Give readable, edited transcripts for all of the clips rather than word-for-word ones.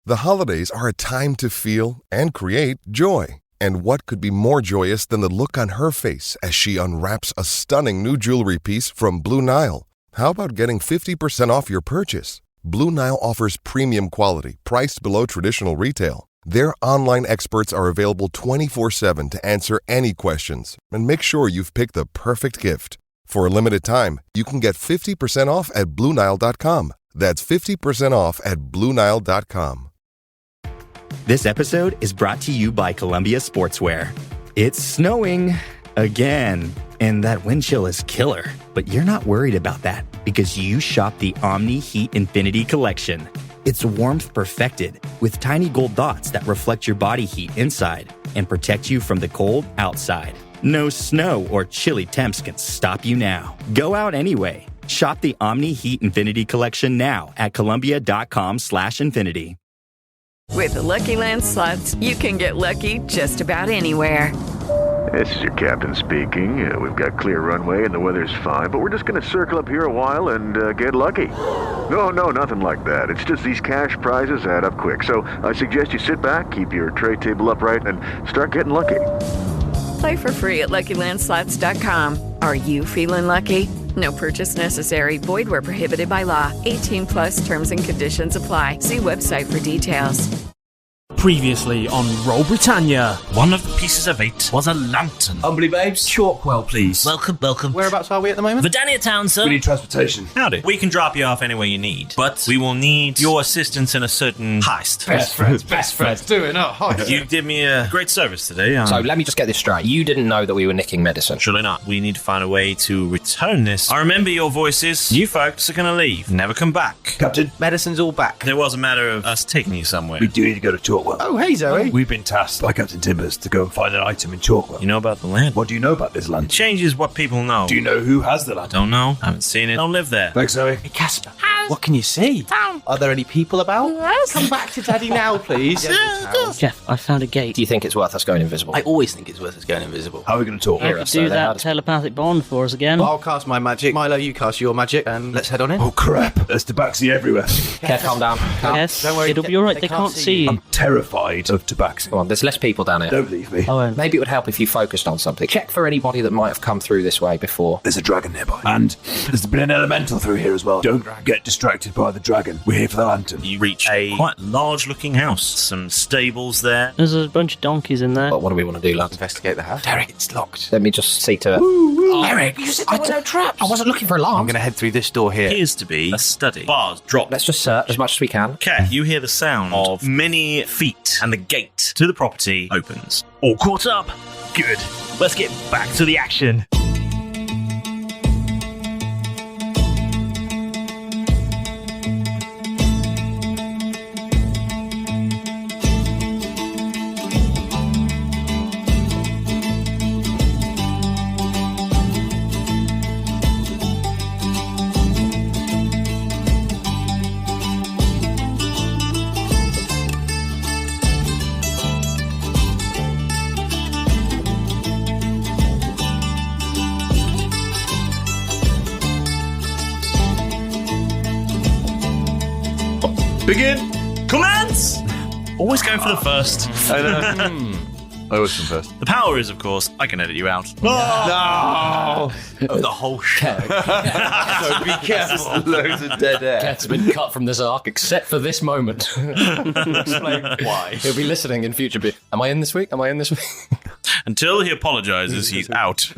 The holidays are a time to feel and create joy. And what could be more joyous than the look on her face as she unwraps a stunning new jewelry piece from Blue Nile? How about getting 50% off your purchase? Blue Nile offers premium quality, priced below traditional retail. Their online experts are available 24/7 to answer any questions and make sure you've picked the perfect gift. For a limited time, you can get 50% off at BlueNile.com. That's 50% off at BlueNile.com. This episode is brought to you by Columbia Sportswear. It's snowing again, and that wind chill is killer. But you're not worried about that because you shop the Omni Heat Infinity Collection. It's warmth perfected with tiny gold dots that reflect your body heat inside and protect you from the cold outside. No snow or chilly temps can stop you now. Go out anyway. Shop the Omni Heat Infinity Collection now at Columbia.com/infinity. With the Lucky Land Slots, you can get lucky just about anywhere. This is your captain speaking. We've got clear runway and the weather's fine, but we're just going to circle up here a while and get lucky. No, nothing like that. It's just these cash prizes add up quick. So I suggest you sit back, keep your tray table upright, and start getting lucky. Play for free at LuckyLandSlots.com. Are you feeling lucky? No purchase necessary. Void where prohibited by law. 18+ terms and conditions apply. See website for details. Previously on Roll Britannia. One of the pieces of 8 was a lantern. Humbly, babes. Chalkwell, please. Welcome. Whereabouts are we at the moment? Britannia town, sir. We need transportation. Howdy. We can drop you off anywhere you need, but we will need your assistance in a certain heist. Best friends. Do it, not heist. You did me a great service today. So let me just get this straight. You didn't know that we were nicking medicine? Surely not. We need to find a way to return this. I remember your voices. You folks are going to leave. Never come back. Captain, medicine's all back. It was a matter of us taking you somewhere. We do need to go to Chalkwell. Oh, hey, Zoe. We've been tasked by Captain Timbers to go and find an item in Chalkwell. You know about the land? What do you know about this land? It changes what people know. Do you know who has the land? Don't know. Haven't seen it. Don't live there. Thanks, Zoe. Hey, Casper. What can you see? Are there any people about? Come back to Daddy now, please. Jeff, I found a gate. Do you think it's worth us going invisible? I always think it's worth us going invisible. How are we going to talk? I could do that telepathic bond for us again. I'll cast my magic. Milo, you cast your magic, and let's head on in. Oh, crap. There's tabaxi everywhere. Keth, calm down. Yes, Don't worry. it'll be alright, they can't see you. I'm terrified of tabaxi. Come on, there's less people down here. Don't leave me. I won't. Maybe it would help if you focused on something. Check for anybody that might have come through this way before. There's a dragon nearby. And there's been an elemental through here as well. Don't get distracted by the dragon. We're here for the lantern. You reach a quite large-looking house. Some stables there. There's a bunch of donkeys in there. What do we want to do, lads? Investigate the house. Derek, it's locked. Let me just see to it. Derek, you said there were no traps. I wasn't looking for alarms. I'm going to head through this door here. Appears to be a study. Bars drop. Let's just search as much as we can. Keth, you hear the sound of many feet, and the gate to the property opens. All caught up. Good. Let's get back to the action. Begin! Commence! Always going for the first. I always come first. The power is, of course, I can edit you out. No! The whole show. So be careful. Loads of dead air. Keth's been cut from this arc except for this moment. Explain why. He'll be listening in future. Am I in this week? Until he apologises, he's out.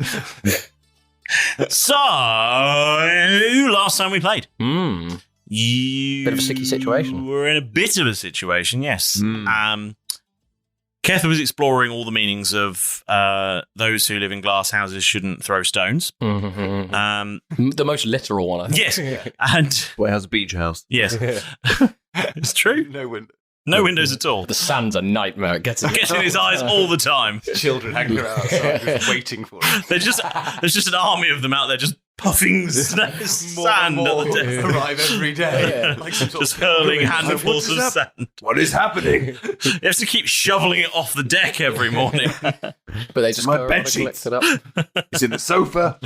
So, last time we played. Bit of a sticky situation. We're in a bit of a situation, yes. Keth was exploring all the meanings of those who live in glass houses shouldn't throw stones. The most literal one, I think. Yes. And Well, it has a beach house. yes. It's true. No window. No windows at all. The sand's a nightmare. It gets It gets in his eyes all the time. Children hanging around outside just waiting for it. There's just an army of them out there just puffing sand more at the desk. arrive every day. Like some sort Just of hurling pilgrimage. handfuls of sand. What is happening? He has to keep shoveling it off the deck every morning. But they just My go around bed and sheets. collect it up. It's in the sofa.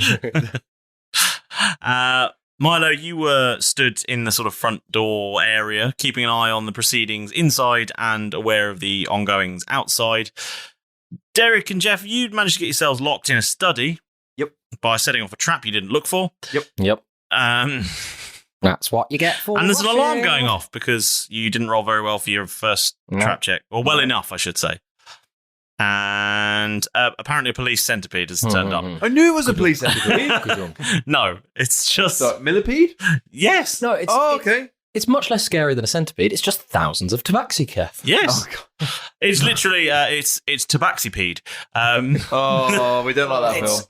Milo, you were stood in the sort of front door area, keeping an eye on the proceedings inside and aware of the ongoings outside. Derek and Jeff, you'd managed to get yourselves locked in a study. Yep. By setting off a trap you didn't look for. Yep. That's what you get for. And there's an alarm going off because you didn't roll very well for your first trap check. Or well enough, I should say. And apparently a police centipede has turned up. I knew it was a police centipede. No, it's just... So, millipede? Yes. No, it's okay. It's much less scary than a centipede. It's just thousands of tabaxi, Keth. Yes. Oh, God. It's literally, it's tabaxipede. Oh, we don't like that, Phil.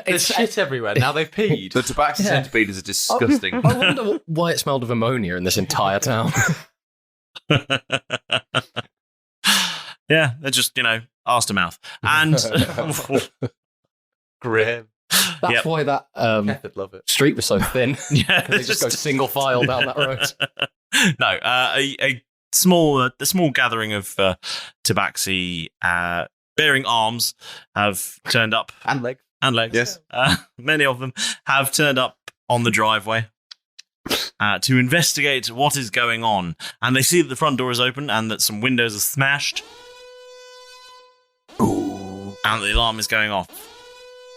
It's There's shit everywhere. Now they've peed. The tabaxi centipede is disgusting. I wonder why it smelled of ammonia in this entire town. Yeah, they're just, arse to mouth. And... Grim. That's why that I'd love it. street was so thin. Yeah, They just go single file down that road. No, a small gathering of tabaxi bearing arms have turned up. And legs. Yes. Many of them have turned up on the driveway to investigate what is going on. And they see that the front door is open and that some windows are smashed. Ooh. And the alarm is going off.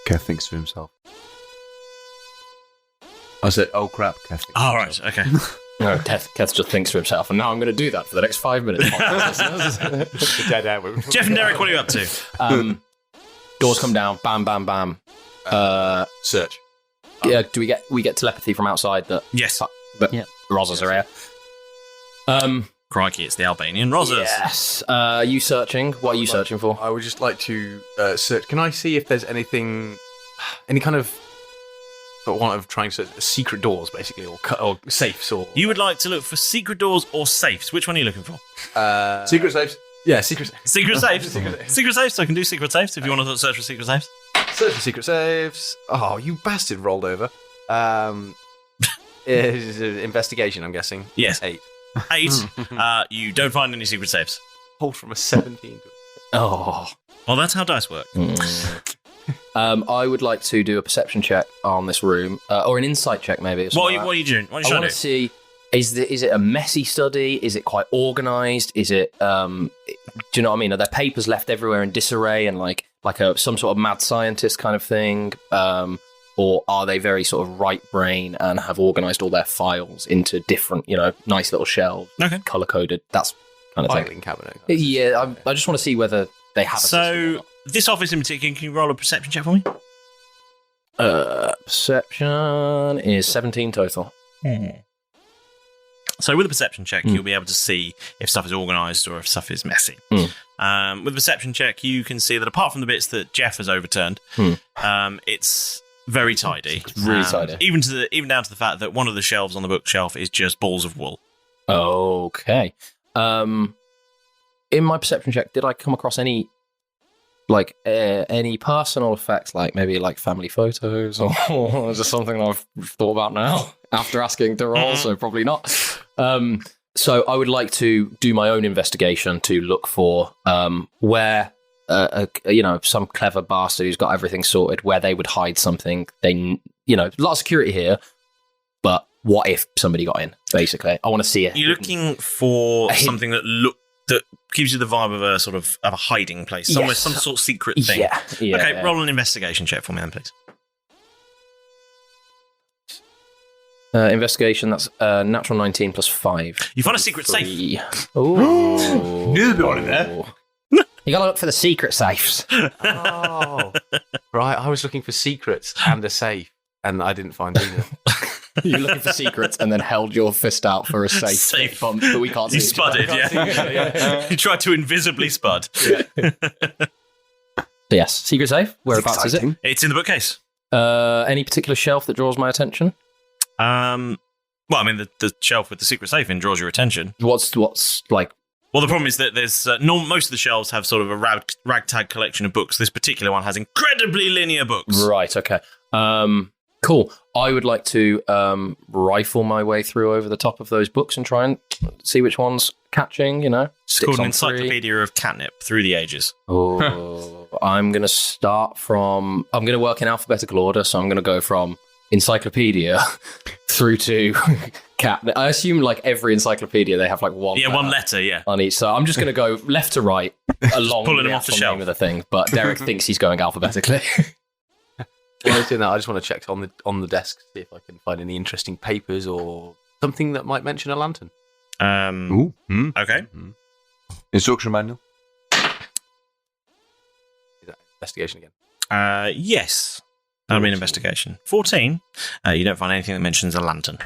Keth thinks to himself. I said, oh crap, Keth thinks Oh, right, okay. No, Keth just thinks to himself, and now I'm going to do that for the next 5 minutes. The dead air. Jeff and Derek, what are you up to? Doors come down, bam, bam, bam. Search. Yeah, do we get telepathy from outside that? Yes. That Rozzers are here. Crikey, it's the Albanian Rozzers. Yes. You searching? What are you searching for? I would just like to search. Can I see if there's any kind of, for want of trying to search, secret doors, basically, or safes, or... You would like to look for secret doors or safes. Which one are you looking for? Secret safes. Yeah, secret safes. Secret safes. Secret safes. So I can do secret safes if you want to search for secret safes. Search for secret safes. Oh, you bastard rolled over. Investigation, I'm guessing. Yes. 8. 8. You don't find any secret safes. Hold from a 17 to... Oh. Well, that's how dice work. I would like to do a perception check on this room, or an insight check, maybe. What are you doing? What are you I trying want to to see, is it a messy study? Is it quite organised? Is it, do you know what I mean? Are there papers left everywhere in disarray and like some sort of mad scientist kind of thing? Or are they very sort of right brain and have organised all their files into different, nice little shelves, colour coded? That's kind of filing cabinet. Yeah, I just want to see whether they have a system or not. This office in particular, can you roll a perception check for me? Perception is 17 total. So with a perception check, you'll be able to see if stuff is organised or if stuff is messy. With a perception check, you can see that apart from the bits that Jeff has overturned, it's very tidy. It's really tidy. Even down to the fact that one of the shelves on the bookshelf is just balls of wool. Okay. In my perception check, did I come across any personal effects, like maybe like family photos, or is this something I've thought about now after asking to roll? So probably not. So I would like to do my own investigation to look for where some clever bastard who's got everything sorted, where they would hide something. They, a lot of security here, but what if somebody got in? Basically, I want to see it. You're looking for something that gives you the vibe of a sort of a hiding place, somewhere, some sort of secret thing. Yeah. Okay, roll an investigation check for me then, please. Investigation, that's natural 19 plus 5. You find a secret safe. Oh. Knew there'd be one in there. You gotta look for the secret safes. Oh. Right, I was looking for secrets and a safe, and I didn't find either. You're looking for secrets and then held your fist out for a safe bump that we can't see. You spudded, yeah. You tried to invisibly spud. Yes, secret safe. Whereabouts is it? It's in the bookcase. Any particular shelf that draws my attention? Well, I mean, the shelf with the secret safe in draws your attention. What's like? Well, the problem is that there's most of the shelves have sort of a ragtag collection of books. This particular one has incredibly linear books. Right. Okay. Cool. I would like to rifle my way through over the top of those books and try and see which one's catching, It's called an encyclopedia of catnip through the ages. Oh, I'm going to work in alphabetical order, so I'm going to go from encyclopedia through to cat. I assume like every encyclopedia they have like one. Yeah, one letter. Yeah. On each. So I'm just going to go left to right along pulling the them off the actual shelf name of the thing. But Derek thinks he's going alphabetically. While I was doing that, I just want to check on the desk, see if I can find any interesting papers or something that might mention a lantern. Okay. Instruction manual. Is that investigation again? Yes. That'll be an investigation. 14. You don't find anything that mentions a lantern.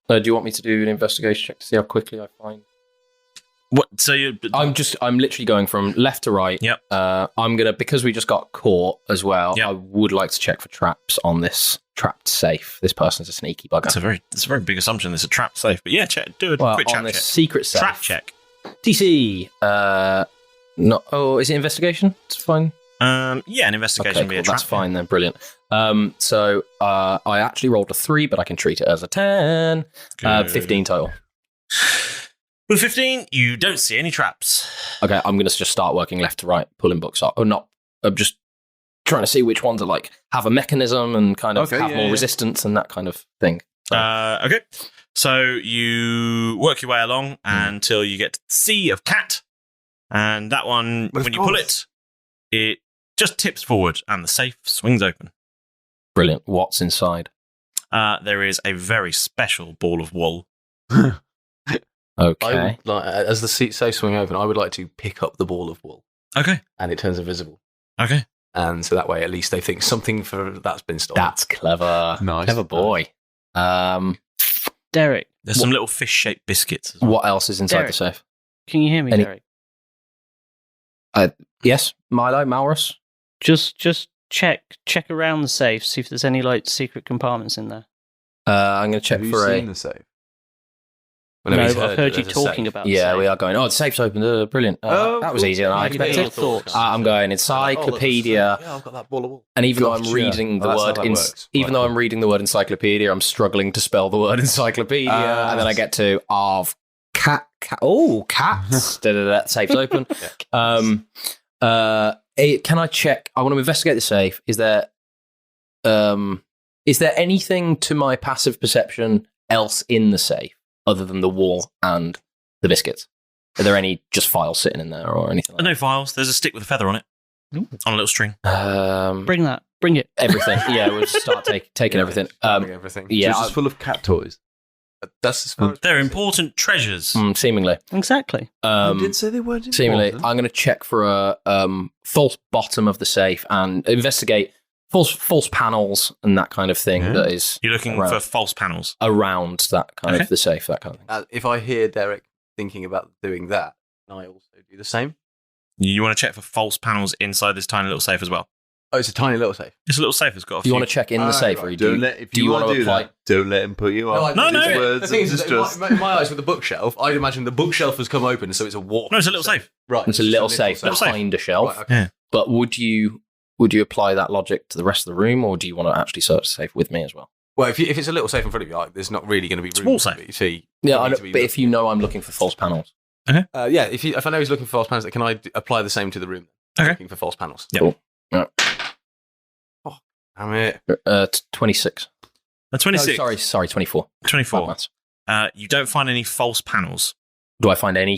Do you want me to do an investigation check to see how quickly I find? What? So I'm literally going from left to right. Yep. I'm gonna, because we just got caught as well. Yep. I would like to check for traps on this trapped safe. This person's a sneaky bugger. It's a very big assumption. There's a trap safe, but yeah, do a quick on trap this check. Secret safe. Trap check. DC. No. Oh, is it investigation? It's fine. Yeah, an investigation. Okay, Be cool. a trap. That's fine then. Brilliant. So I actually rolled a 3, but I can treat it as a 10. 15 total. With 15, you don't see any traps. Okay, I'm going to just start working left to right, pulling books up. Or not. I'm just trying to see which ones are like have a mechanism and kind of have more resistance and that kind of thing. So. Okay. So you work your way along until you get to the sea of cat. And that one, when you pull it, it just tips forward and the safe swings open. Brilliant. What's inside? There is a very special ball of wool. Okay. As the safe swing open, I would like to pick up the ball of wool. Okay. And it turns invisible. Okay. And so that way, at least they think something that's been stolen. That's clever. Nice. Clever boy. Derek. There's some little fish-shaped biscuits as well. What else is inside Derek, the safe? Can you hear me, Derek? Yes, Milo, Malrus. Just check around the safe, see if there's any like secret compartments in there. I'm going to check Have for you a. seen the safe? No, but I've heard you talking about. Yeah, the we safe. are going. Oh, the safe's open. Brilliant. That was easier than I expected. I'm going encyclopedia. Yeah, I've got that ball of wool. And even though I'm reading the word, though I'm reading the word encyclopedia, I'm struggling to spell the word encyclopedia. And then I get to of cat. Oh, cats. Safe's open. Can I check? I want to investigate the safe. Is there anything to my passive perception else in the safe other than the wool and the biscuits? Are there any just files sitting in there or anything? No files. There's a stick with a feather on it. On a little string. Bring it. Everything. Yeah, we'll just start taking everything. Everything. Yeah, So it's just full of cat toys. That's as far as They're important treasures. seemingly. Exactly. You did say they weren't Seemingly, important. I'm going to check for a false bottom of the safe and investigate false panels and that kind of thing. Yeah. That is You're looking for false panels. around that kind Okay. of the safe, that kind of thing. if I hear Derek thinking about doing that, can I also do the same? You want to check for false panels inside this tiny little safe as well. Oh, it's a tiny little safe. It's a little safe. It's got a Do you few. want to check in the safe, or If do you want to do apply? that, don't let him put you off. No, His no. words The thing of is, distrust. in my eyes, with the bookshelf, I'd imagine the bookshelf has come open, so it's a wall. No, it's a little safe. Right, It's a little safe Little safe. behind a shelf. Right, okay. Yeah. But would you apply that logic to the rest of the room, or do you want to actually search the safe with me as well? Well, if it's a little safe in front of you, there's not really going to be room. Small safe. For you. See, Yeah, for I me know, to be but if you know I'm looking for false panels, yeah, if I know he's looking for false panels, can I apply the same to the room? Okay. Looking for false panels. Yep. Cool. Yeah. Damn it. 26. 26. No, sorry, 24. 24. Bad maths. You don't find any false panels. Do I find any?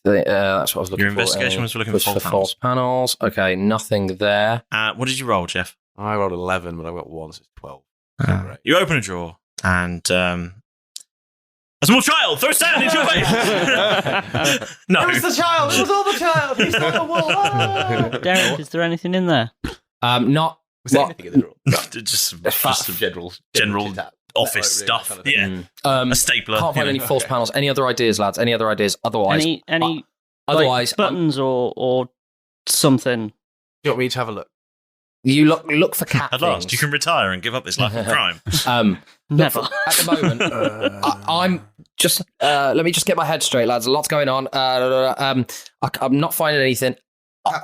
That's what I was looking Your for. investigation was looking for false false panels. Okay, nothing there. What did you roll, Jeff? I rolled 11, but I got 1, so it's 12. Right. You open a drawer and a small child throws sand into your face. No. It was the child! It was all the child! He's not a wall! Derek, is there anything in there? Not. Was there anything in the drawer? just Some general office stuff. Yeah. A stapler. Can't find any false panels. Any other ideas, lads? Any other ideas? Otherwise, Any otherwise, like buttons or something? Do you want me to have a look? you look for cat At last, things. you can retire and give up this life of crime. Never. At the moment, I'm just. Let me just get my head straight, lads. A lot's going on. I'm not finding anything.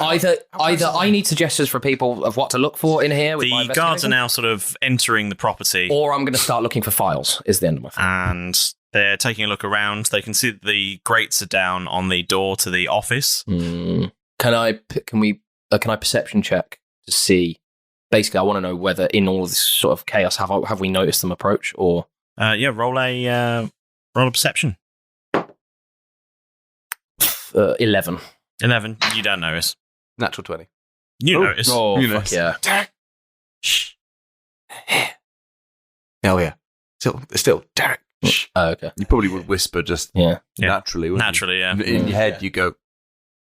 Either I need suggestions for people of what to look for in here. With my The guards are investigation, now sort of entering the property, or I'm going to start looking for files. Is the end of my phone. and they're taking a look around. They can see that the grates are down on the door to the office. Can I perception check to see basically, I want to know whether in all of this sort of chaos, have we noticed them approach or? Roll a perception. 11. 11. You don't notice. Natural 20. You notice. Oh, You fuck notice. yeah. Shh. Oh yeah. Still, Derek. Shh. Oh, okay. You probably would whisper just naturally, wouldn't Naturally, you? yeah. In your head, you go.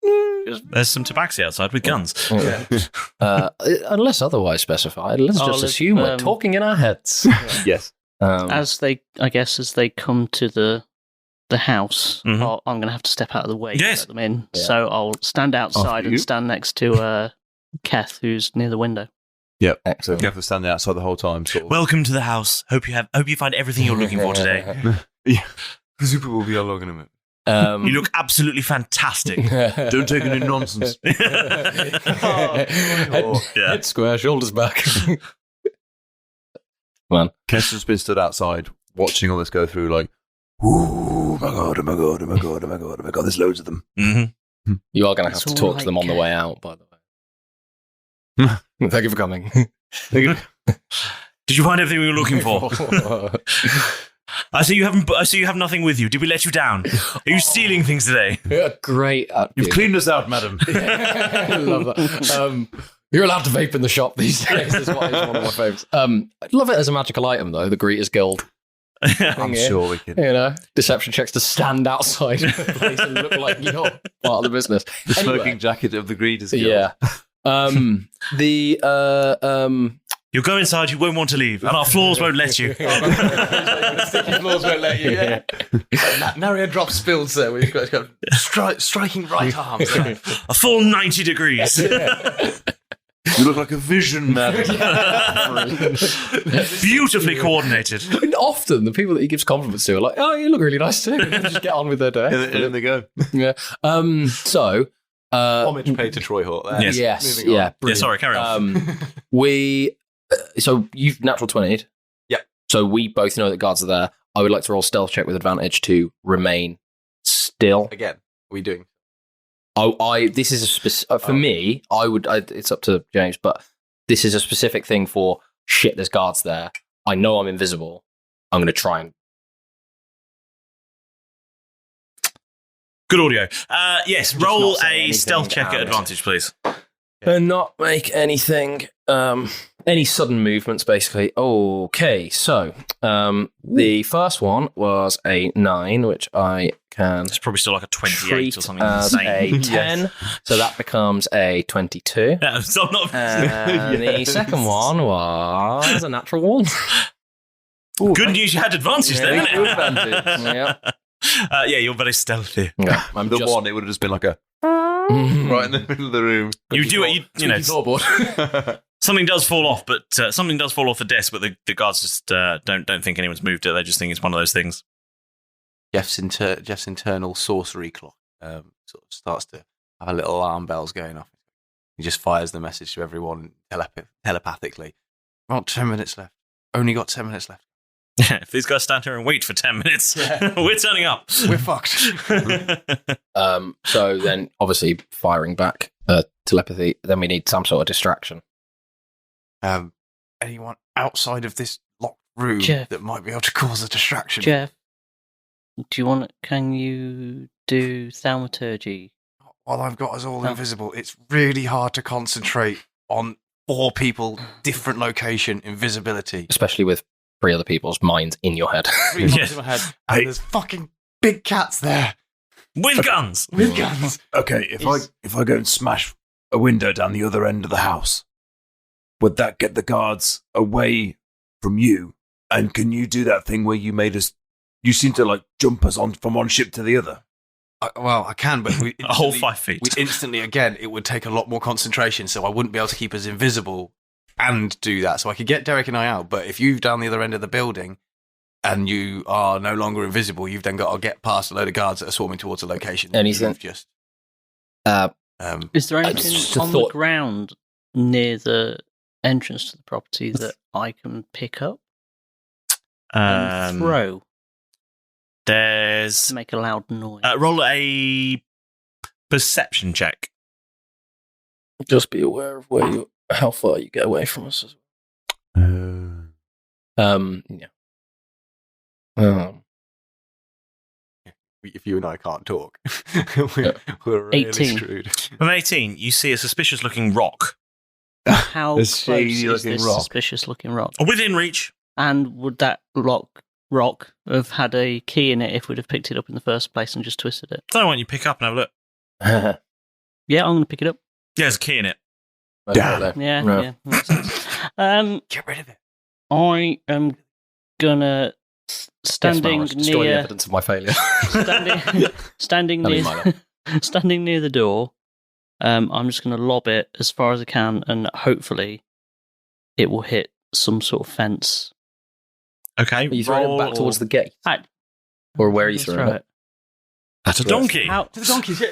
There's some tabaxi outside with guns. Unless otherwise specified, let's just assume we're talking in our heads. Yes. As they come to the house, I'm going to have to step out of the way to let them in. Yeah. So I'll stand outside and stand next to Keth, who's near the window. Yep. Excellent. You have to stand outside the whole time. Sort of. Welcome to the house. Hope you find everything you're looking for today. Yeah. Super will be along in a minute. You look absolutely fantastic. Don't take any nonsense. Head square, shoulders back. Man. Kester's been stood outside watching all this go through, like, oh my god, oh my god, oh my god, oh my god, oh my god, there's loads of them. Mm-hmm. You are going to have to talk to them on the way out, by the way. Thank you for coming. Did you find everything we were looking for? I see you have nothing with you. Did we let you down? Are you stealing things today? Yeah, great. You've cleaned us out, madam. I love that. You're allowed to vape in the shop these days. Is one of my favourites. I love it as a magical item, though. The Greeters Guild. I'm sure we can. Deception checks to stand outside the place and look like you're part of the business. The smoking jacket of the Greeters Guild. Yeah. You'll go inside, you won't want to leave, and our floors won't let you. Sticky floors won't let you. Yeah. Nary a drop spilled, sir. We've got striking right arm. Sir. A full 90 degrees. You look like a vision, madam. Beautifully coordinated. And often the people that he gives compliments to are like, "Oh, you look really nice too." And just get on with their day. And then they go. Yeah. Homage paid to Troy Hort there. Yes. Yeah. Yeah. Sorry. Carry on. So you've natural 20'd. Yeah. So we both know that guards are there. I would like to roll stealth check with advantage to remain still. Again, what are we doing? This is a specific for me. It's up to James, but this is a specific thing for shit. There's guards there. I know I'm invisible. I'm going to try and. Good audio. Yes. Roll a stealth check at advantage, please. And not make anything. Any sudden movements, basically. Okay, so the first one was a 9, which I can. It's probably still like a 28 or something as insane. a 10, Yes. so that becomes a 22. Yeah, so I'm not. And the second one was a natural 1. Good news, you had advantage then, good isn't it? advantage. Yeah. You're very stealthy. Yeah, It would have just been like a right in the middle of the room. You do it. Something does fall off, but something does fall off the desk. But the guards just don't think anyone's moved it. They just think it's one of those things. Jeff's internal sorcery clock sort of starts to have a little alarm bells going off. He just fires the message to everyone telepathically. About 10 minutes left. Only got 10 minutes left. If these guys stand here and wait for 10 minutes, we're turning up. We're fucked. So then, obviously, firing back telepathy. Then we need some sort of distraction. Anyone outside of this locked room Jeff. that might be able to cause a distraction? Jeff, can you do thaumaturgy? While I've got us all invisible, it's really hard to concentrate on 4 people, different location, invisibility. Especially with 3 other people's minds in your head. 3 minds in my head, and there's fucking big cats there. With guns. With guns. Okay, if I go and smash a window down the other end of the house, would that get the guards away from you? And can you do that thing where you made us? You seem to like jump us on from one ship to the other. Well, I can, but a whole 5 feet. It would take a lot more concentration, so I wouldn't be able to keep us invisible and do that. So I could get Derek and I out, but if you've down the other end of the building and you are no longer invisible, you've then got to get past a load of guards that are swarming towards a location. Anything? Just. Is there anything on the ground near the entrance to the property that I can pick up and throw? There's to make a loud noise. Roll a perception check. Just be aware of where you. how far you get away from us. Yeah. If you and I can't talk, we're really 18. screwed. From 18, you see a suspicious-looking rock. How close is shady-looking this rock. suspicious-looking rock? Within reach. And would that rock have had a key in it if we'd have picked it up in the first place and just twisted it? I don't want you to pick up and have a look. Yeah, I'm going to pick it up. Yeah, there's a key in it. Damn. Yeah. Makes sense. Get rid of it. I am gonna standing destroy the near evidence of my failure. standing I mean, near Milo. standing near the door. I'm just gonna lob it as far as I can, and hopefully, it will hit some sort of fence. Okay. Are you throwing it back towards the gate? Or where are you throwing it? That's a donkey. How? To the donkeys.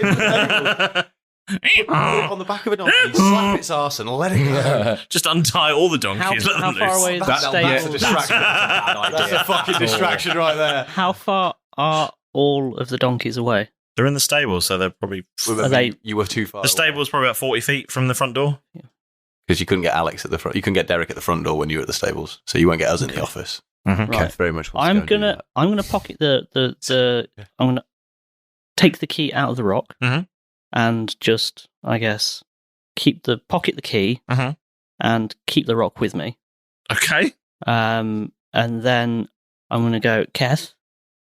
On the back of a donkey, slap its arse and let it go. Just untie all the donkeys. let How them far loose. away is the That's a stable? distraction. That's a fucking distraction right there. How far are all of the donkeys away? They're in the stable, so they're probably. Are they? You were too far. The stable's probably about 40 feet from the front door. Because you couldn't get Alex at the front. You couldn't get Derek at the front door when you were at the stables, so you won't get us in the office. Right. Keth very much wants I'm to go and do that. gonna pocket the I'm gonna take the key out of the rock and just, I guess, pocket the key and keep the rock with me. Okay. And then I'm gonna go, Keth.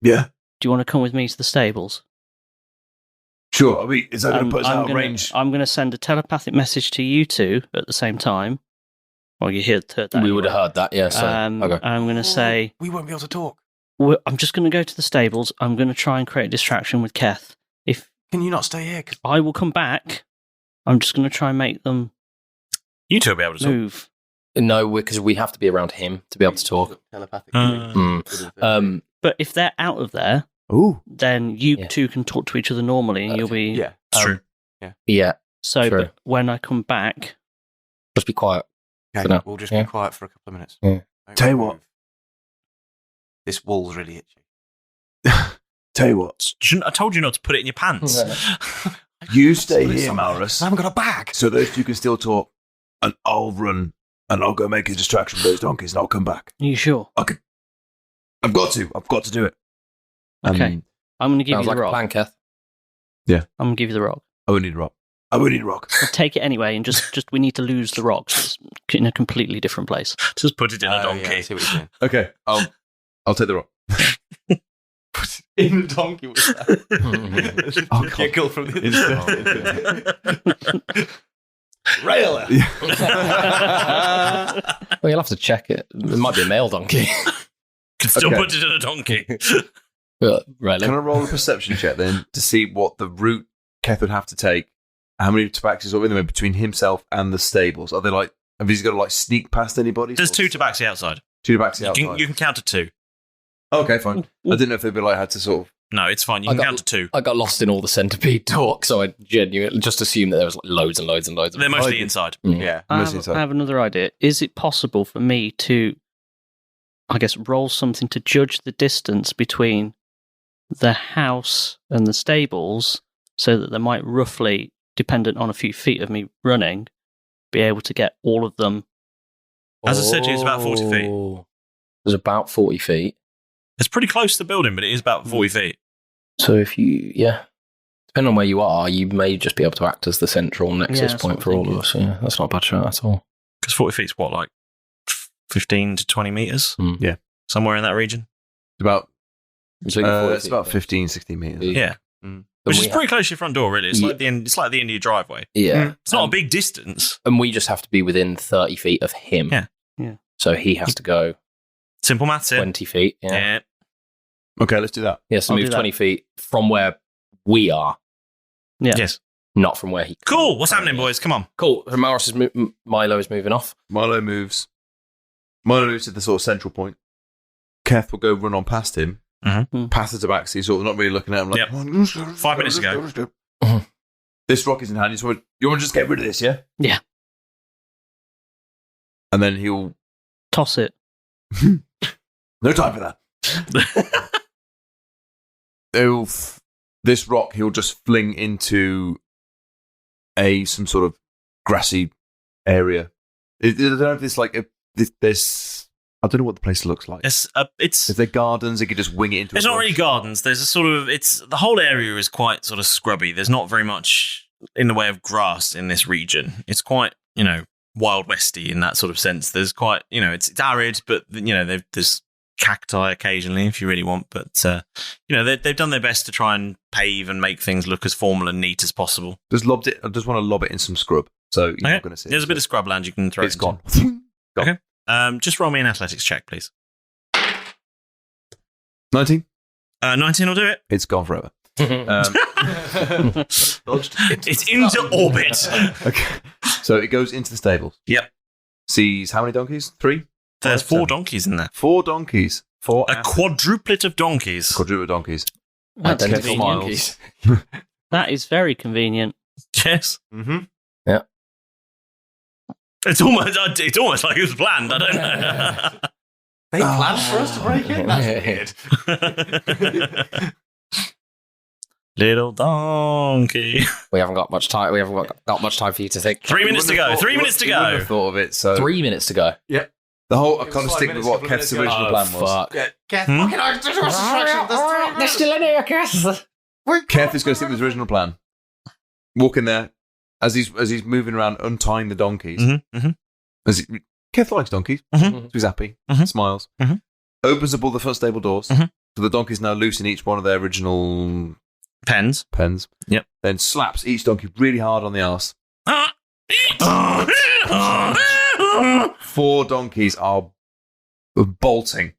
Yeah. Do you want to come with me to the stables? Sure. I mean, is that going to put us out of range? I'm going to send a telepathic message to you two at the same time. Well, you heard that. We would have heard that, yeah. So, okay. I'm going to say... We won't be able to talk. I'm just going to go to the stables. I'm going to try and create a distraction with Keth. Can you not stay here? I will come back. I'm just going to try and make them You two will be able to talk. move. No, because we have to be around him to be able to talk. Telepathic. But if they're out of there, then you two can talk to each other normally and you'll be... Yeah, it's true. Yeah. So true. but when I come back... Just be quiet. Okay, No. we'll just be quiet for a couple of minutes. Yeah. Tell you what. This wall's really itchy. Tell you what. I told you not to put it in your pants. You stay here, Maurus. I haven't got a bag. So those two can still talk, and I'll run, and I'll go make a distraction with those donkeys, and I'll come back. Are you sure? Okay. I've got to do it. Okay. I'm going to give you Sounds the like a rock. plan, Keth. Yeah. I'm going to give you the rock. I won't need a rock. I'll take it anyway, and just we need to lose the rocks in a completely different place. Just put it in a donkey. Yeah, I see what you're saying. Okay, I'll take the rock. Put it in the donkey with that. Giggle from the Rail it. Well, you'll have to check it. It might be a male donkey. Can still Okay. put it in a donkey. Right. Can I roll a perception check then to see what the route Keth would have to take? How many tabaxis are in there between himself and the stables? Are they like, have he got to like sneak past anybody? There's two tabaxi outside. Two tabaxi outside. You can count to two. Okay, fine. I didn't know if they'd be like had to sort of. No, it's fine. You can count to two. I got lost in all the centipede talk, so I genuinely just assumed that there was like loads and loads and loads of They're them. mostly inside. Yeah, I mostly have, inside. I have another idea. Is it possible for me to, I guess, roll something to judge the distance between the house and the stables so that they might roughly, dependent on a few feet of me running, be able to get all of them? As I said to you, it's about 40 feet. There's about 40 feet. It's pretty close to the building, but it is about 40 feet. So if you, depending on where you are, you may just be able to act as the central nexus that's point what for I'm all of us. Yeah, that's not a bad shot at all. Because 40 feet is what, like 15 to 20 metres? Yeah. Somewhere in that region? It's about, So you're 40 it's feet, about yeah. 15, 16 metres. Yeah. Mm. Which And is pretty close to your front door, really. It's like the end. It's like the end of your driveway. Yeah. It's not a big distance. And we just have to be within 30 feet of him. Yeah. Yeah. So he has to go Simple maths here. 20 feet. Yeah. Okay, let's do that. Yeah, so I'll move do that. 20 feet from where we are, Yeah. Yes. not from where he. Cool. What's happening, boys? Come on. Cool. So Milo is moving off. Milo moves to the sort of central point. Keth will go run on past him, past the tabaxi, sort of not really looking at him. Like, Yep. 5 minutes ago. This rock is in hand. You want to just get rid of this, yeah? Yeah. And then he'll. Toss it. No time for that. This rock he'll just fling into some sort of grassy area I don't know if it's like this. I don't know what the place looks like. It's Is there gardens? You could just wing it into. There's not really gardens. There's a sort of the whole area is quite sort of scrubby. There's not very much in the way of grass in this region. It's quite Wild Westy in that sort of sense. There's quite it's arid, but there's cacti occasionally if you really want. But they've done their best to try and pave and make things look as formal and neat as possible. I just want to lob it in some scrub. So you're not going to see. There's a bit of scrubland you can throw. It's gone. Okay. Just roll me an athletics check, please. 19. 19 will do it. It's gone forever. It's into orbit. Okay. So it goes into the stables. Yep. Sees how many donkeys? 3? There's 4 donkeys in there. 4 donkeys. A quadruplet of donkeys. Quadruplet donkeys. That's Identical convenient. smiles. That is very convenient. Yes. Mm-hmm. Yeah. It's almost like it was planned. I don't know. They planned for us to break it? That's weird. Little donkey. We haven't got much time. We haven't got much time for you to think. 3 minutes to go. 3 minutes to You wouldn't go. have thought of it. So 3 minutes to go. Yep. the whole. I It was kind of 5 stick with minutes, what couple Keth's minutes original ago. plan was. Fuck. Keth, Hmm? what can I do? There's 3 minutes. still in here, Keth. Keth is going to stick with his original plan. Walk in there as he's moving around, untying the donkeys. Mm-hmm, mm-hmm. Keth likes donkeys, Mhm. so he's happy, Mhm. smiles, Mhm. opens up all the front stable doors, Mhm. so the donkeys now loose in each one of their original Pens. Yep. Then slaps each donkey really hard on the arse. 4 donkeys are bolting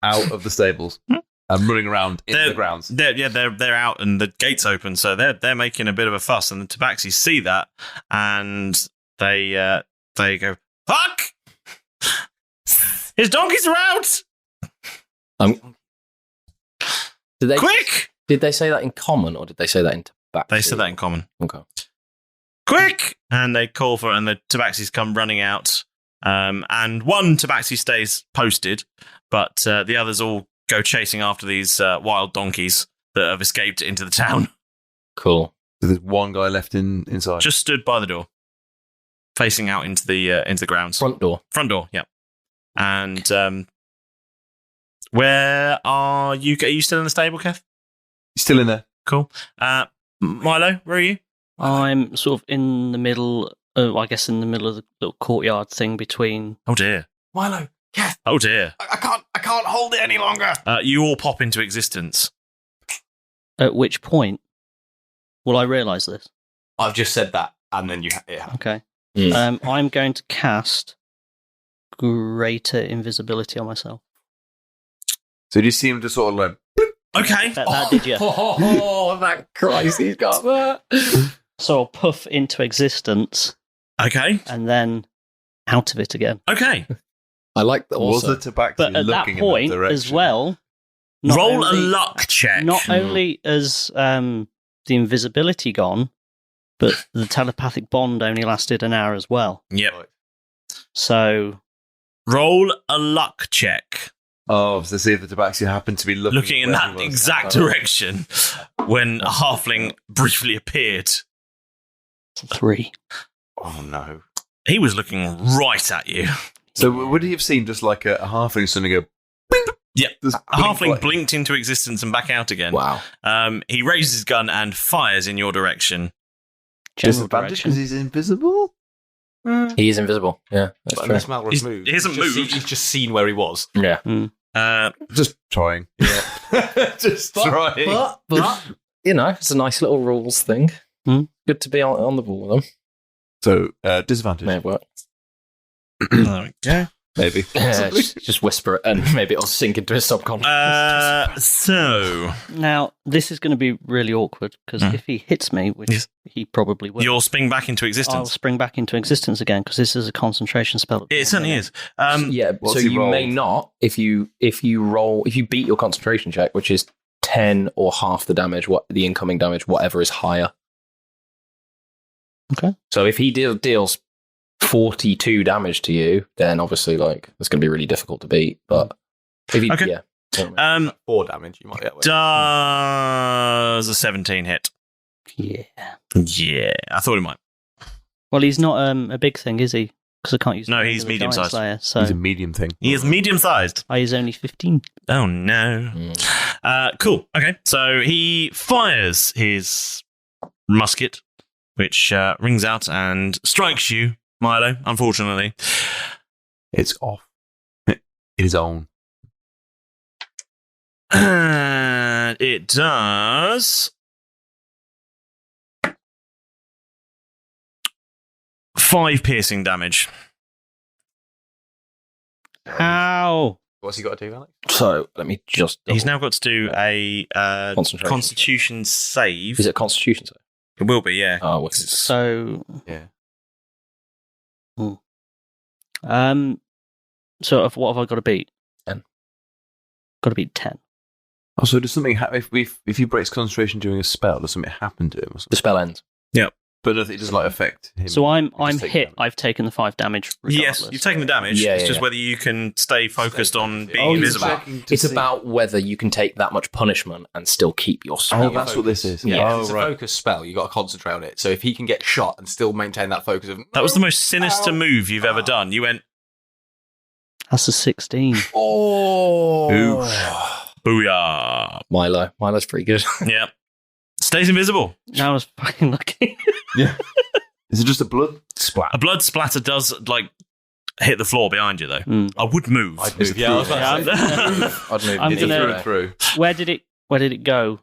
out of the stables and running around in the grounds. They're out and the gate's open, so they're making a bit of a fuss, and the Tabaxis see that and they go, "Fuck! His donkeys are out! Quick!" Did they say that in common or did they say that in Tabaxi? They said that in common. Okay. Quick! And they call for it, and the Tabaxis come running out. And one Tabaxi stays posted, but the others all go chasing after these wild donkeys that have escaped into the town. Cool. So there's one guy left inside. Just stood by the door, facing out into the grounds. Front door. Front door, yeah. And where are you? Are you still in the stable, Keth? He's still in there. Cool. Milo, where are you? I'm sort of in the middle, I guess in the middle of the little courtyard thing between... Oh dear. Milo, Keth, Oh dear. I can't hold it any longer. You all pop into existence. At which point will I realise this? I've just said that, and then yeah. Okay. Mm. I'm going to cast greater invisibility on myself. So you see him just sort of like, Okay. That did you? Oh, that Christ, he's got that. So I'll puff into existence Okay. and then out of it again. Okay. I like that was also. the Tabaxi But at that looking point in that direction? as well, Roll a luck check. Not only is the invisibility gone, but the telepathic bond only lasted an hour as well. Yep. So Roll a luck check. Oh, so see if the Tabaxi happened to be looking In where that he was. exact direction when a halfling briefly appeared. 3. Oh no. He was looking right at you. So would he have seen just like a halfling suddenly go, bing? Yeah. Just A halfling blink. blinked into existence and back out again. Wow. He raises his gun and fires in your direction. General Disadvantage direction. because he's invisible? He is invisible. Yeah, that's But true. unless Malroy's moved, he hasn't moved. He's just seen where he was. Yeah. Just trying. Yeah. Just trying. But, you know, it's a nice little rules thing. Good to be on the ball with them. So, disadvantage. May have worked. There we go. Maybe. Yeah, just whisper it and maybe it'll sink into his subconscious. So Now, this is going to be really awkward because if he hits me, which Yes. he probably will, you'll spring back into I'll existence. spring back into existence again because this is a concentration spell. It certainly is. Yeah, what's so he you may rolled? not if you beat your concentration check, which is 10 or half the damage, what the incoming damage, whatever is higher. Okay. So if he deals 42 damage to you, then obviously like it's going to be really difficult to beat. But if you, Okay. yeah, 4 damage, you might get away. Does a 17 hit? Yeah. Yeah, I thought it might. Well, he's not a big thing, is he? Because I can't use. No, he's medium-sized. So He's a medium thing. He is medium-sized. He's only 15. Oh no. Cool. Okay, so he fires his musket, which rings out and strikes you, Milo. Unfortunately, It's off. It is on. and it does 5 piercing damage. Ow! What's he got to do, Alex? So let me just. He's now got to do a Constitution save. Is it Constitution save? It will be, yeah. Oh, wicked. So Yeah. So what have I got to beat? 10. Got to beat 10. Oh, so does something happen if he breaks concentration during a spell? Does something happen to him? Or something? The spell ends. Yep. But it doesn't like affect him. So I'm take hit. damage. I've taken the 5 damage. Yes, Regardless. you've taken the damage. Yeah, it's yeah, just yeah. whether you can stay focused on being Oh, invisible. It's about whether you can take that much punishment and still keep your spell. Oh, that's what this is. Yeah. Oh, It's a right. focus spell. You got to concentrate on it. So if he can get shot and still maintain that focus of That was the most sinister move you've ever done. You went, That's a 16. booyah. Milo's pretty good. Yeah. Stays invisible. That was fucking lucky. Yeah. Is it just a blood splat? A blood splatter does, hit the floor behind you, though. Mm. I would move. I'd move. Yeah, I was about to say. I'd move. I'm it gonna- through Through it. and through. Where did it go?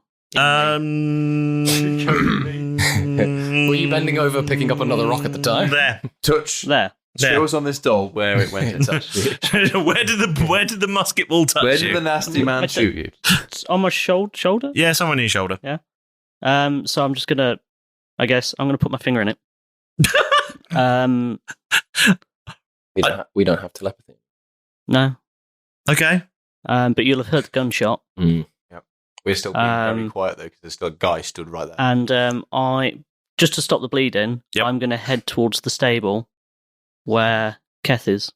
Were you bending over, picking up another rock at the time? There. Touch. There. Show us on this doll where it went and touched you. Where did the musket ball touch Where you? did the nasty man shoot you? It's on my shoulder. Yeah, somewhere near your shoulder. So I'm just gonna. I guess I'm gonna put my finger in it. We don't have telepathy. No. Okay. But you'll have heard the gunshot. We're still being very quiet though, because there's still a guy stood right there. And I just to stop the bleeding, Yep. I'm going to head towards the stable where Keth is.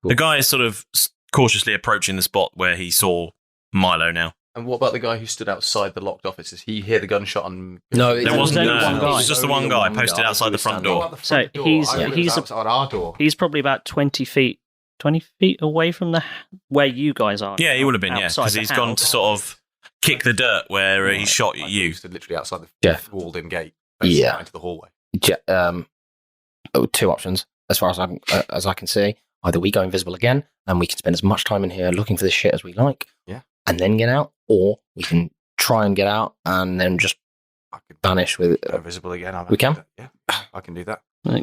The guy is sort of cautiously approaching the spot where he saw Milo now. And what about the guy who stood outside the locked office? Does he hear the gunshot? And No, There wasn't. only one It guy. was just the one guy posted outside the front door. So he's outside our door. He's probably about 20 feet away from where you guys are. Yeah, he would have been. Yeah, outside because the he's gone house. to sort of kick the dirt where he shot at you. Stood literally outside the Jeff. walled-in gate. Yeah. Out into the hallway. Two options as far as I can see. Either we go invisible again and we can spend as much time in here looking for this shit as we like, and then get out, or we can try and get out and then just vanish with it. Go visible again. We can? Yeah, I can do that.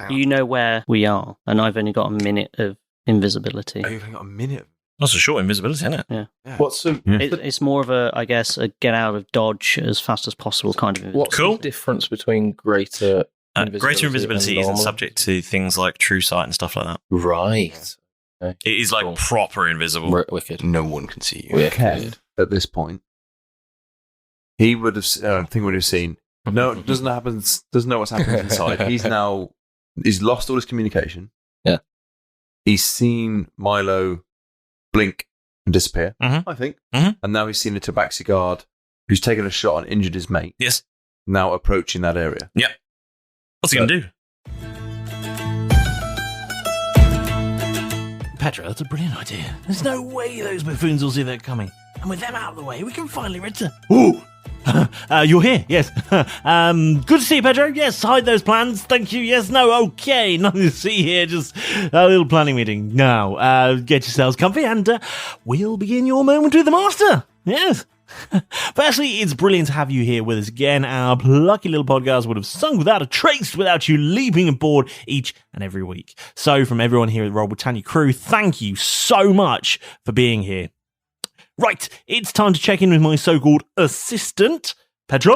You know where we are, and I've only got a minute of invisibility. Oh, you've only got a minute. That's a short invisibility, isn't it? Yeah. What's the It's more of a, I guess, a get out of dodge as fast as possible kind of invisibility. What's Cool. the difference between greater Greater invisibility and isn't normal? subject to things like true sight and stuff like that. Right. Okay. It is like Cool. proper invisible. Wicked. No one can see you. Wicked. at this point? He would have. I think would have seen. No, it doesn't happen. Doesn't know what's happening inside. He's lost all his communication. Yeah. He's seen Milo blink and disappear. Mhm. I think, Mhm. and now he's seen a tabaxi guard who's taken a shot and injured his mate. Yes. Now approaching that area. Yep. What's he going to do? Petra, that's a brilliant idea. There's no way those buffoons will see that coming. And with them out of the way, we can finally return. Ooh! You're here, yes. Good to see you, Pedro. Yes, hide those plans. Thank you. Yes, no, okay. Nothing to see here. Just a little planning meeting. Now, get yourselves comfy and we'll begin your moment with the master. Yes. Firstly, it's brilliant to have you here with us again. Our plucky little podcast would have sung without a trace without you leaping aboard each and every week. So, from everyone here at the Roll Britannia crew, thank you so much for being here. Right, it's time to check in with my so-called assistant, Pedro.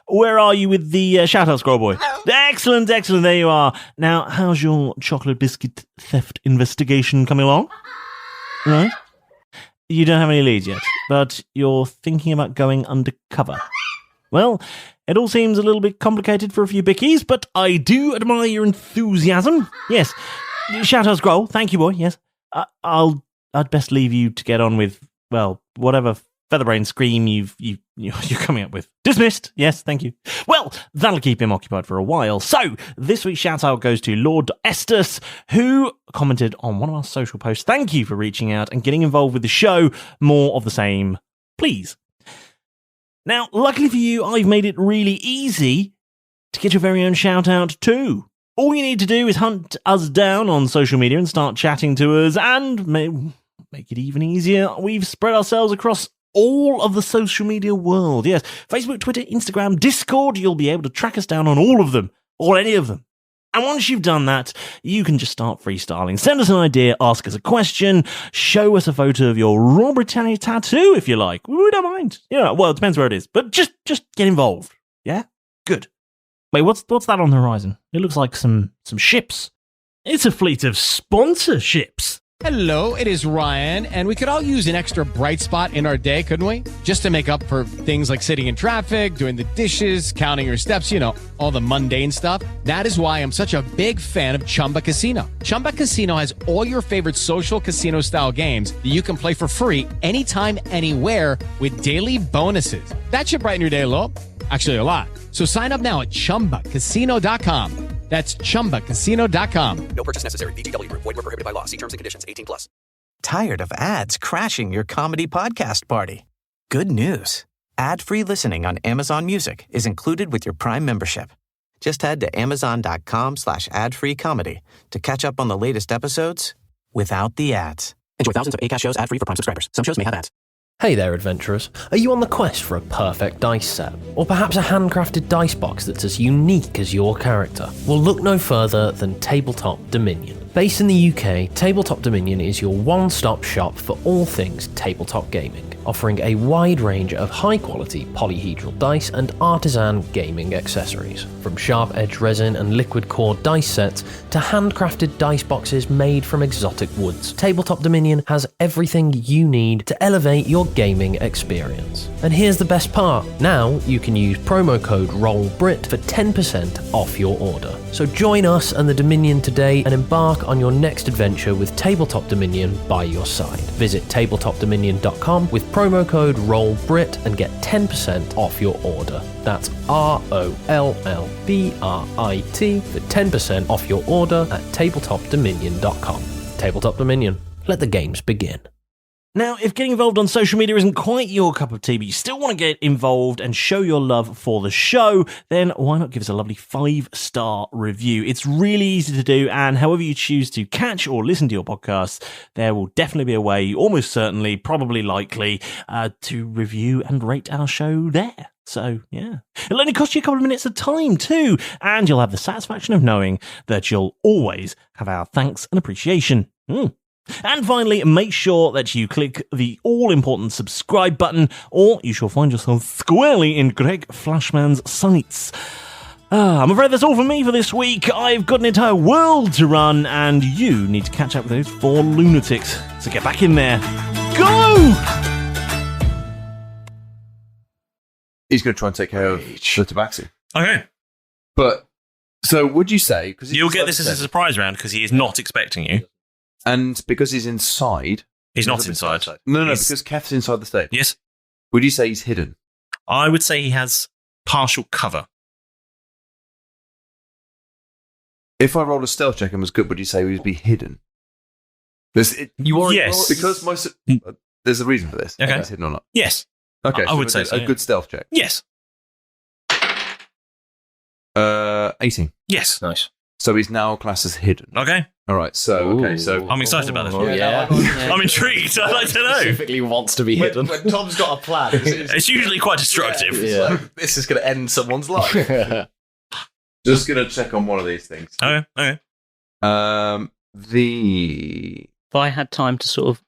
Where are you with the shout-out, Scroll Boy? Excellent, excellent, there you are. Now, how's your chocolate biscuit theft investigation coming along? Right? You don't have any leads yet, but you're thinking about going undercover. Well, it all seems a little bit complicated for a few bickies, but I do admire your enthusiasm. Yes. Shout-out, Scroll. Thank you, boy. Yes. I'd best leave you to get on with, well, whatever featherbrain scream you're coming up with. Dismissed. Yes, thank you. Well, that'll keep him occupied for a while. So, this week's shout out goes to Lord Estes, who commented on one of our social posts. Thank you for reaching out and getting involved with the show. More of the same, please. Now, luckily for you, I've made it really easy to get your very own shout out too. All you need to do is hunt us down on social media and start chatting to us, and make it even easier, we've spread ourselves across all of the social media world. Yes, Facebook, Twitter, Instagram, Discord. You'll be able to track us down on all of them, or any of them. And once you've done that, you can just start freestyling. Send us an idea, ask us a question, show us a photo of your Roll Britannia tattoo if you like. We don't mind. Well, it depends where it is, but just get involved. Yeah? Good. Wait, what's that on the horizon? It looks like some ships. It's a fleet of sponsorships. Hello, it is Ryan, and we could all use an extra bright spot in our day, couldn't we? Just to make up for things like sitting in traffic, doing the dishes, counting your steps, all the mundane stuff. That is why I'm such a big fan of Chumba Casino. Chumba Casino has all your favorite social casino-style games that you can play for free anytime, anywhere with daily bonuses. That should brighten your day a little. Actually, a lot. So sign up now at ChumbaCasino.com. That's ChumbaCasino.com. No purchase necessary. VGW Group. Void where prohibited by law. See terms and conditions. 18+. Tired of ads crashing your comedy podcast party? Good news. Ad-free listening on Amazon Music is included with your Prime membership. Just head to amazon.com/ad-free comedy to catch up on the latest episodes without the ads. Enjoy thousands of Acast shows ad-free for Prime subscribers. Some shows may have ads. Hey there, adventurers. Are you on the quest for a perfect dice set? Or perhaps a handcrafted dice box that's as unique as your character? Well, look no further than Tabletop Dominion. Based in the UK, Tabletop Dominion is your one-stop shop for all things tabletop gaming, offering a wide range of high-quality polyhedral dice and artisan gaming accessories. From sharp-edged resin and liquid core dice sets to handcrafted dice boxes made from exotic woods, Tabletop Dominion has everything you need to elevate your gaming experience. And here's the best part. Now you can use promo code ROLLBRIT for 10% off your order. So join us and the Dominion today and embark on your next adventure with Tabletop Dominion by your side. Visit tabletopdominion.com with promo code ROLLBRIT and get 10% off your order. That's ROLLBRIT for 10% off your order at tabletopdominion.com. Tabletop Dominion. Let the games begin. Now, if getting involved on social media isn't quite your cup of tea, but you still want to get involved and show your love for the show, then why not give us a lovely 5-star review? It's really easy to do, and however you choose to catch or listen to your podcast, there will definitely be a way, almost certainly, probably likely, to review and rate our show there. So, yeah. It'll only cost you a couple of minutes of time, too, and you'll have the satisfaction of knowing that you'll always have our thanks and appreciation. And finally, make sure that you click the all-important subscribe button, or you shall find yourself squarely in Greg Flashman's sights. I'm afraid that's all from me for this week. I've got an entire world to run, and you need to catch up with those 4 lunatics. So get back in there. Go! He's going to try and take care of the tabaxi. Okay. But, so would you say... Cause you'll get this as a surprise round because he is not expecting you. And because he's inside... He's not inside. No, because Keth's inside the stable. Yes. Would you say he's hidden? I would say he has partial cover. If I rolled a stealth check and was good, would you say he would be hidden? Yes. Because there's a reason for this. Okay. If he's hidden or not. Yes. Okay. I would say so. A good stealth check. Yes. 18. Yes. Nice. So he's now classed as hidden. Okay. All right. So I'm excited about this. Yeah. I'm intrigued. I'd like to know. Specifically wants to be hidden. When Tom's got a plan, It's usually quite destructive. Yeah. Like, this is going to end someone's life. Just going to check on one of these things. Okay. If I had time to sort of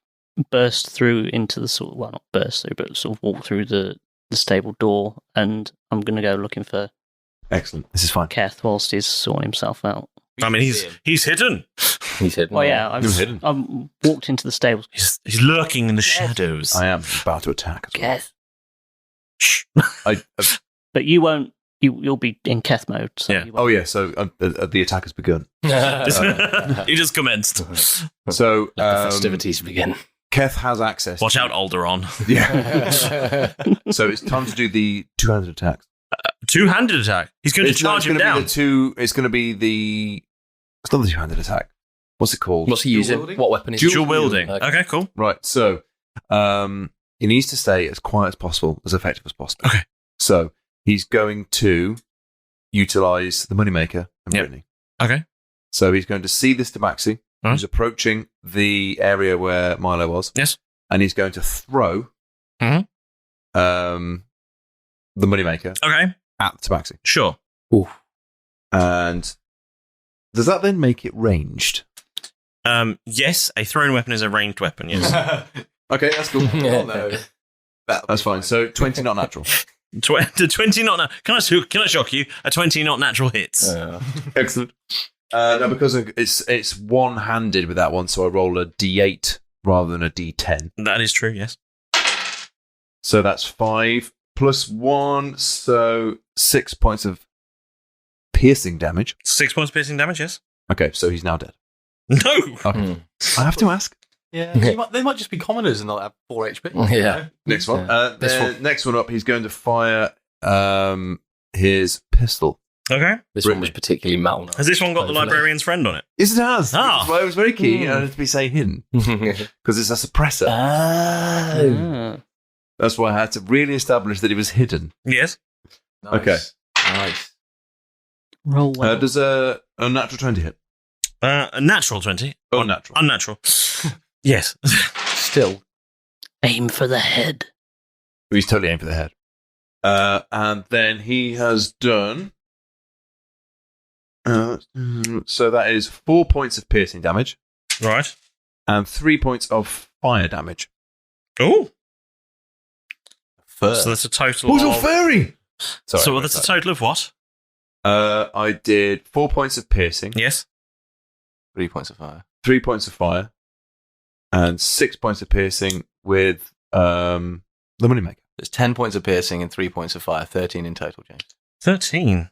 burst through into the sort of, well, not burst through, but sort of walk through the stable door, and I'm going to go looking for Excellent. This is fine. Keth whilst he's sorting himself out. I mean, he's hidden. He's hidden. Well, yeah, I've walked into the stables. He's lurking in the shadows. I am about to attack. Keth. Shh. But you won't. You'll be in Keth mode. So yeah. So the attack has begun. He just commenced. So let the festivities begin. Keth has access. Watch out, Alderaan. Yeah. So it's time to do the two-handed attack. Two-handed attack? He's going to charge him down. It's going to be the... It's not the two-handed attack. What's it called? What's he using? What weapon is he Dual wielding. Okay, cool. Right, so he needs to stay as quiet as possible, as effective as possible. Okay. So he's going to utilise the Moneymaker and Brittany. Okay. So he's going to see this tabaxi. He's approaching the area where Milo was. Yes. And he's going to throw the Moneymaker at the tabaxi. Sure. Ooh. And does that then make it ranged? Yes, a thrown weapon is a ranged weapon, yes. Okay, that's cool. Oh, no. That's fine. So 20 not natural. 20 not natural. Can I shock you? A 20 not natural hits. Excellent. No, because it's one-handed with that one, so I roll a D8 rather than a D10. That is true, yes. So that's 5 plus 1, so 6 points of piercing damage. 6 points of piercing damage, yes. Okay, so he's now dead. No! Okay. I have to ask. Yeah, they might just be commoners and not have 4 HP. Yeah. Next one. Next one up, he's going to fire his pistol. Okay. This one was particularly malnourished. Has this one got the librarian's friend on it? Yes, it has. Ah. That's why it was very key to be say hidden. Because it's a suppressor. That's why I had to really establish that it was hidden. Yes. Nice. Okay. Nice. Roll well. Does a natural 20 hit? A natural 20? Unnatural. Unnatural. Yes. Still. Aim for the head. He's totally aimed for the head. And then he has done... so that is 4 points of piercing damage. Right. And 3 points of fire damage. Oh. So that's a total Oh, it's all of... fairy! Sorry, So that's a total of what? I did 4 points of piercing. Yes. 3 points of fire. 3 points of fire. And 6 points of piercing with the Moneymaker. There's 10 points of piercing and 3 points of fire. 13 in total, James. 13.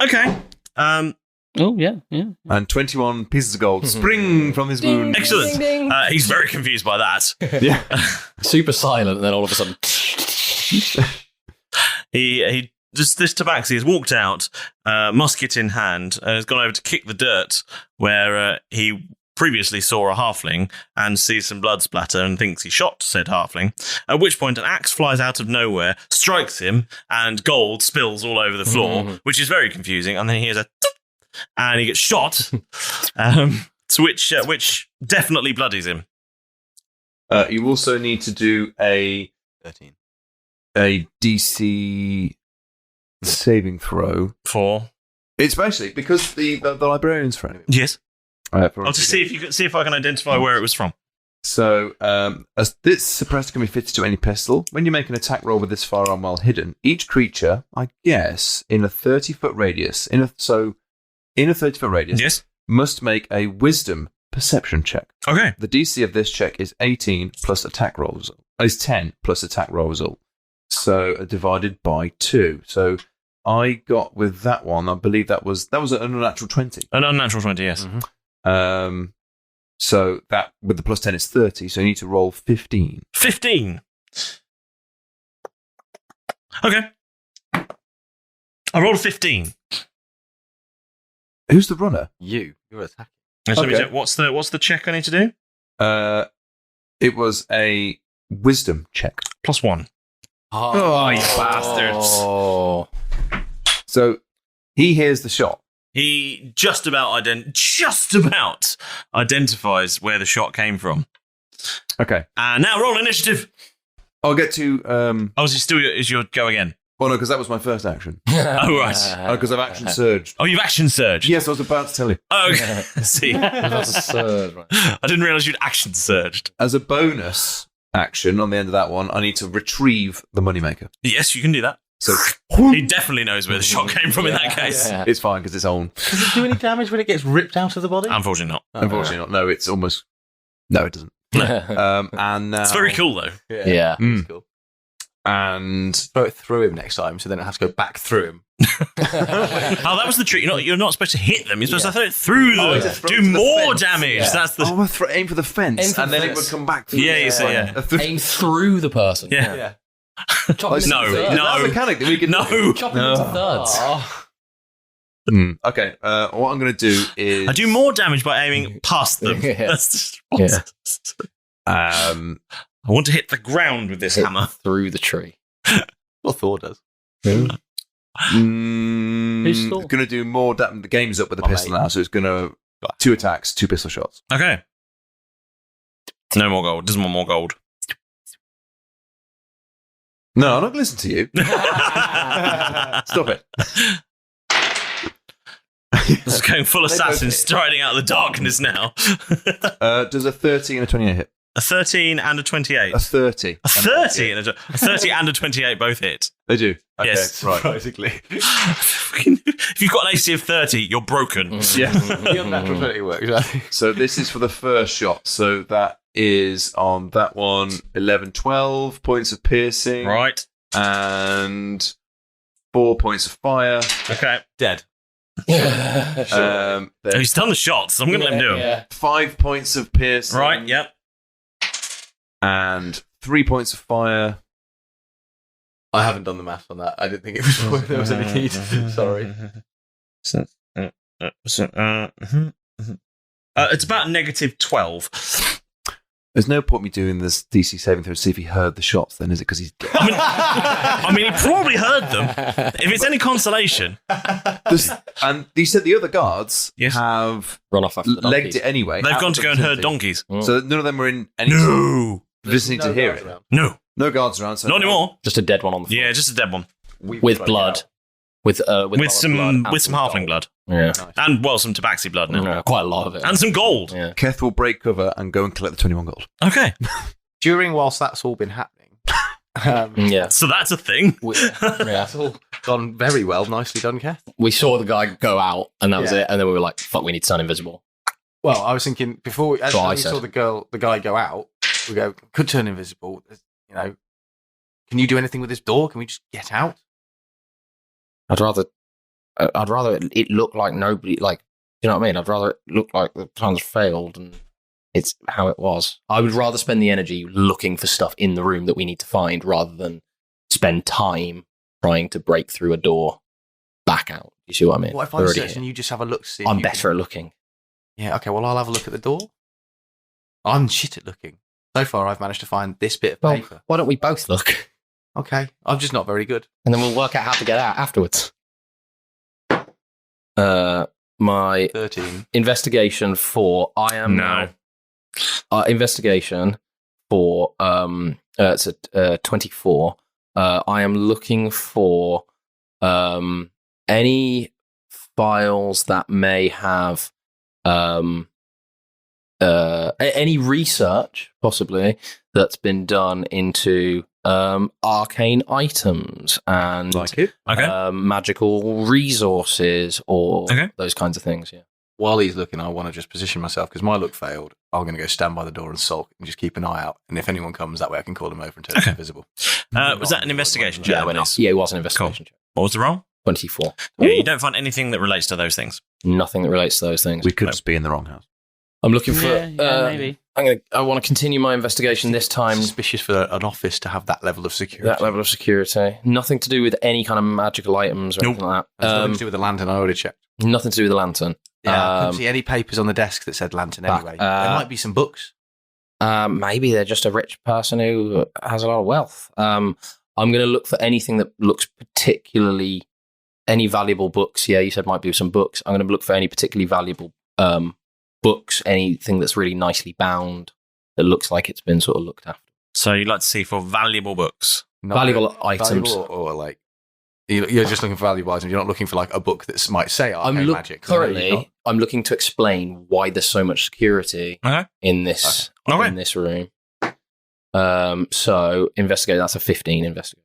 Okay. Oh, yeah. And 21 pieces of gold spring from his wound. Excellent. He's very confused by that. Yeah. Super silent, and then all of a sudden... He just this tabaxi has walked out, musket in hand, and has gone over to kick the dirt where he previously saw a halfling and sees some blood splatter and thinks he shot said halfling. At which point an axe flies out of nowhere, strikes him, and gold spills all over the floor, which is very confusing. And then he hears a and he gets shot, which definitely bloodies him. You also need to do a 13. A DC saving throw for. It's basically because the librarian's friend. Yes. I'll just see if I can identify where it was from. So, as this suppressor can be fitted to any pistol, when you make an attack roll with this firearm while hidden, each creature, I guess, in a 30-foot radius, in a 30-foot radius, yes, must make a Wisdom perception check. Okay. The DC of this check is 18 plus attack roll result. Is 10 plus attack roll result. So divided by 2. So I got with that one. I believe that was an unnatural 20. An unnatural 20, yes. Mm-hmm. So that with the plus 10 is 30. So you need to roll 15. 15. Okay. I rolled a 15. Who's the runner? You're attacking. Okay. What's the check I need to do? It was a Wisdom check. Plus 1. Oh, you bastards. So he hears the shot. He just about identifies where the shot came from. Okay. And now roll initiative. I'll get to... is your go again? Well, no, because that was my first action. Oh, right. Because I've action surged. Oh, you've action surged? Yes, I was about to tell you. Oh, okay. See? That's a surge, right? I didn't realise you'd action surged. As a bonus action on the end of that one, I need to retrieve the Moneymaker. Yes, you can do that. So he definitely knows where the shot came from in that case. Yeah. It's fine because it's on. Does it do any damage when it gets ripped out of the body? Unfortunately not. Unfortunately not. No, it's almost... No, it doesn't. And now... It's very cool, though. Yeah. It's cool. And... Throw it through him next time, so then it has to go back through him. Oh, that was the trick. You're not supposed to hit them. You're supposed to throw it through them. Do more damage. Yeah. That's the. Aim for the fence, and then it would come back. Aim through the person. Yeah. Chop him into thirds. That mechanic that we can Chop him into thirds. Okay. What I'm going to do is I do more damage by aiming past them. That's just. I want to hit the ground with this hammer through the tree. What Thor does. Who's Thor? Going to do more damage. The game's up with the pistol now, so it's going to 2 attacks, 2 pistol shots. Okay. No more gold. Doesn't want more gold. No, I'm not going to listen to you. Stop it. It's going full assassin, striding out of the darkness now. Does a 30 and a 28 hit? A 13 and a 28. A 30. A 30 and a 30 and a 28 both hit. They do. Okay, yes, right. Surprisingly. If you've got an AC of 30, you're broken. Yeah. The unnatural 20 works. So this is for the first shot. So that is on that one 11, 12 points of piercing. Right. And 4 points of fire. Okay. Dead. He's done the shots. So I'm going to let him do them. Yeah. 5 points of piercing. Right, yep. And 3 points of fire. I haven't done the math on that. I didn't think it was there was any need. Sorry. It's about -12. There's no point me doing this DC saving throw to see if he heard the shots, then, is it? Because he's dead. I mean, he probably heard them. If it's any consolation. And you said the other guards have run off after the legged it anyway. They've gone to go and herd donkeys. So none of them were in any vicinity to hear it. No. No guards around. So not anymore. Just a dead one on the floor. Yeah, just a dead one. With blood. With some halfling blood. Yeah. And, some tabaxi blood now. Yeah, quite a lot of it. And some gold. Yeah. Keth will break cover and go and collect the 21 gold. Okay. Whilst that's all been happening. Yeah. So that's a thing. It's all gone very well. Nicely done, Keth. We saw the guy go out, and that was it. And then we were like, fuck, we need to turn invisible. Well, I was thinking, before we saw the guy go out, we go, could turn invisible. You know, can you do anything with this door? Can we just get out? I'd rather it look like nobody, like, you know what I mean? I'd rather it look like the plans failed and it's how it was. I would rather spend the energy looking for stuff in the room that we need to find rather than spend time trying to break through a door back out. You see what I mean? What if I'm searching, you just have a look? See, I'm better at looking. Yeah, okay, well, I'll have a look at the door. I'm shit at looking. So far, I've managed to find this bit of paper. Why don't we both look? Okay, I'm just not very good. And then we'll work out how to get out afterwards. My 13 investigation for investigation for it's a 24. I am looking for any files that may have any research possibly that's been done into arcane items and magical resources or those kinds of things. Yeah. While he's looking, I want to just position myself because my look failed. I'm going to go stand by the door and sulk and just keep an eye out. And if anyone comes that way, I can call them over and turn them invisible. Was that an investigation check? Yeah, it was an investigation check. What was the roll? 24. Yeah, you don't find anything that relates to those things. Nothing that relates to those things. We could just be in the wrong house. I'm looking for. Maybe. I want to continue my investigation this time. Suspicious for an office to have that level of security. That level of security. Nothing to do with any kind of magical items or anything like that. Nothing to do with the lantern. I already checked. Nothing to do with the lantern. Yeah, I couldn't see any papers on the desk that said lantern anyway. There might be some books. Maybe they're just a rich person who has a lot of wealth. I'm going to look for anything that looks particularly any valuable books. Yeah, you said might be some books. I'm going to look for any particularly valuable books, anything that's really nicely bound that looks like it's been sort of looked after. So you'd like to see for valuable books? Valuable items. Valuable or like, you're just looking for valuable items. You're not looking for like a book that might say arcane magic. Currently, I'm looking to explain why there's so much security in this in this room. So investigate. That's a 15 investigate.